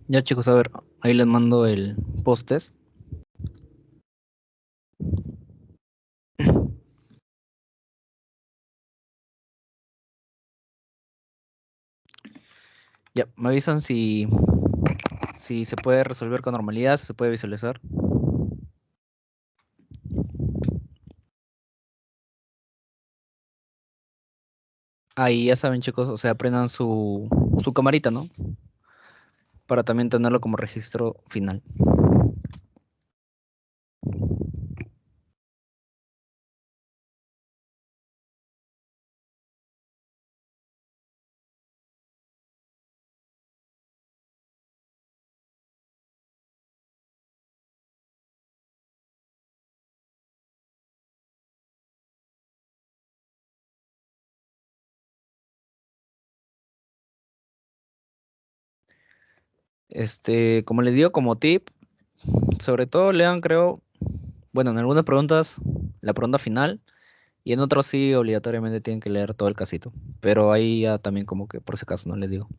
Ya, chicos, a ver, ahí les mando el post-test. Ya, me avisan si se puede resolver con normalidad, si se puede visualizar. Ahí ya saben, chicos, o sea, prendan su camarita, ¿no? Para también tenerlo como registro final. Como les digo, como tip, sobre todo lean, creo, bueno, en algunas preguntas, la pregunta final, y en otras sí, obligatoriamente tienen que leer todo el casito. Pero ahí ya también como que por si acaso no les digo.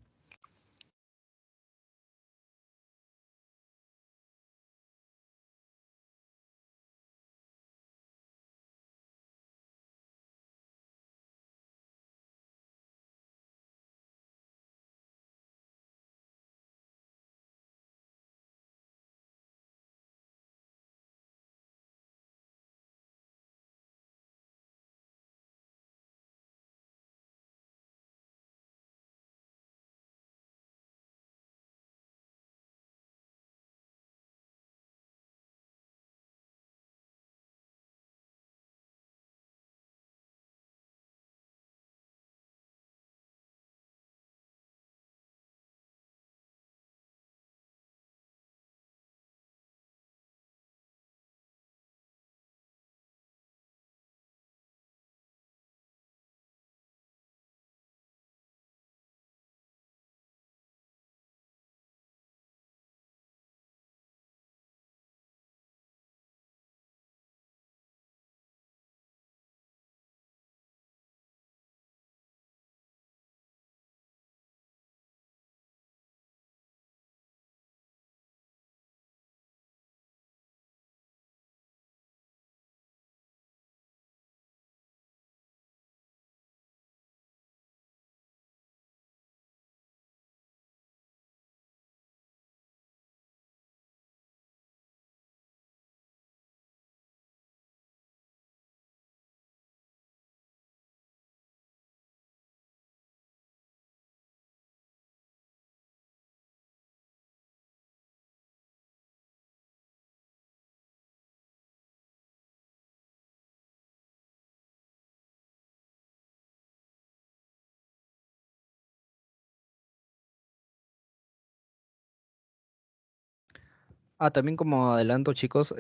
Ah, también como adelanto, chicos,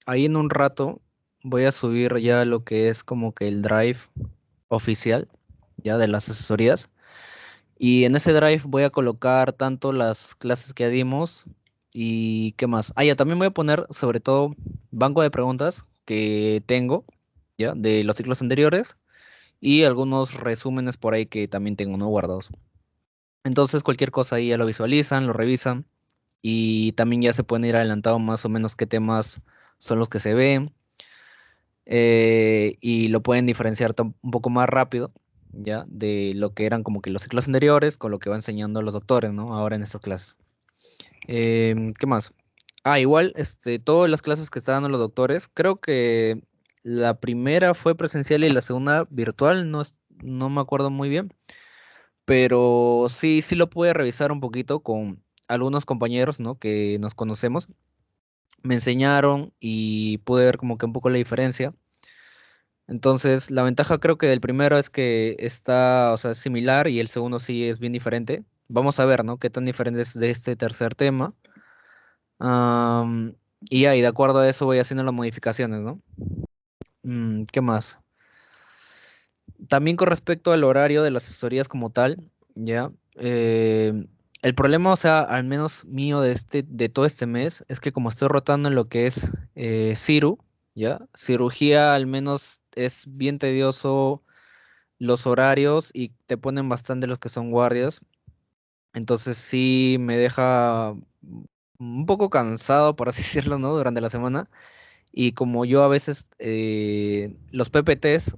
ahí en un rato voy a subir ya lo que es como que el drive oficial, ya de las asesorías. Y en ese drive voy a colocar tanto las clases que ya dimos y qué más. Ah, ya también voy a poner sobre todo banco de preguntas que tengo, ya, de los ciclos anteriores y algunos resúmenes por ahí que también tengo, ¿no? Guardados. Entonces cualquier cosa ahí ya lo visualizan, lo revisan y también ya se pueden ir adelantando más o menos qué temas son los que se ven y lo pueden diferenciar un poco más rápido, ¿ya? De lo que eran como que los ciclos anteriores con lo que va enseñando los doctores, ¿no? Ahora en estas clases. ¿Qué más? Ah, igual, todas las clases que están dando los doctores, creo que la primera fue presencial y la segunda virtual, no me acuerdo muy bien, pero sí lo pude revisar un poquito con algunos compañeros, ¿no? Que nos conocemos, me enseñaron y pude ver como que un poco la diferencia. Entonces, la ventaja creo que del primero es que está, o sea, es similar y el segundo sí es bien diferente. Vamos a ver, ¿no? Qué tan diferente es de este tercer tema. Y ahí, de acuerdo a eso, voy haciendo las modificaciones, ¿no? ¿Qué más? También con respecto al horario de las asesorías como tal, ¿ya? El problema, o sea, al menos mío de todo este mes, es que como estoy rotando en lo que es Ciru, ¿ya? Cirugía al menos es bien tedioso los horarios y te ponen bastante los que son guardias. Entonces sí me deja un poco cansado, por así decirlo, ¿no? Durante la semana. Y como yo a veces los PPTs,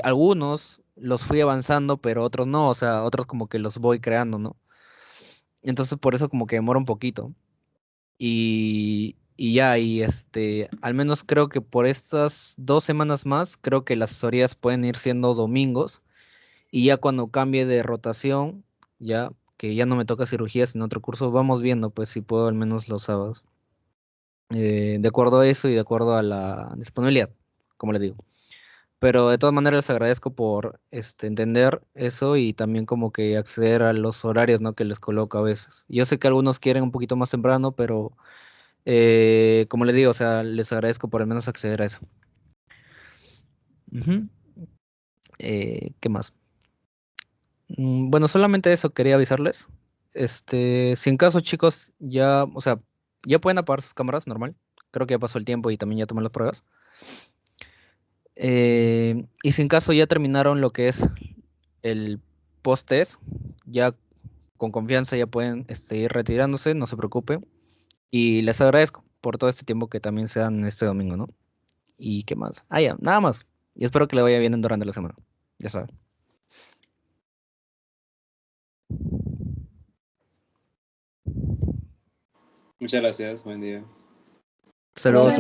algunos los fui avanzando, pero otros no, o sea, otros como que los voy creando, ¿no? Entonces por eso como que demora un poquito. Y ya, al menos creo que por estas 2 semanas más, creo que las asesorías pueden ir siendo domingos. Y ya cuando cambie de rotación, ya que ya no me toca cirugía sino otro curso, vamos viendo pues si puedo al menos los sábados. De acuerdo a eso y de acuerdo a la disponibilidad, como les digo. Pero de todas maneras les agradezco por entender eso y también como que acceder a los horarios, ¿no? que les coloco a veces. Yo sé que algunos quieren un poquito más temprano, pero como les digo, o sea, les agradezco por al menos acceder a eso. Ujú. ¿Qué más? Bueno, solamente eso quería avisarles. Si en caso, chicos, ya, o sea, ya pueden apagar sus cámaras, normal. Creo que ya pasó el tiempo y también ya tomé las pruebas. Y si en caso ya terminaron lo que es el post-test, ya con confianza ya pueden ir retirándose, no se preocupen. Y les agradezco por todo este tiempo que también se dan este domingo, ¿no? ¿Y qué más? Ah, ya, nada más. Y espero que le vaya bien durante la semana. Ya saben. Muchas gracias, buen día. Hasta luego.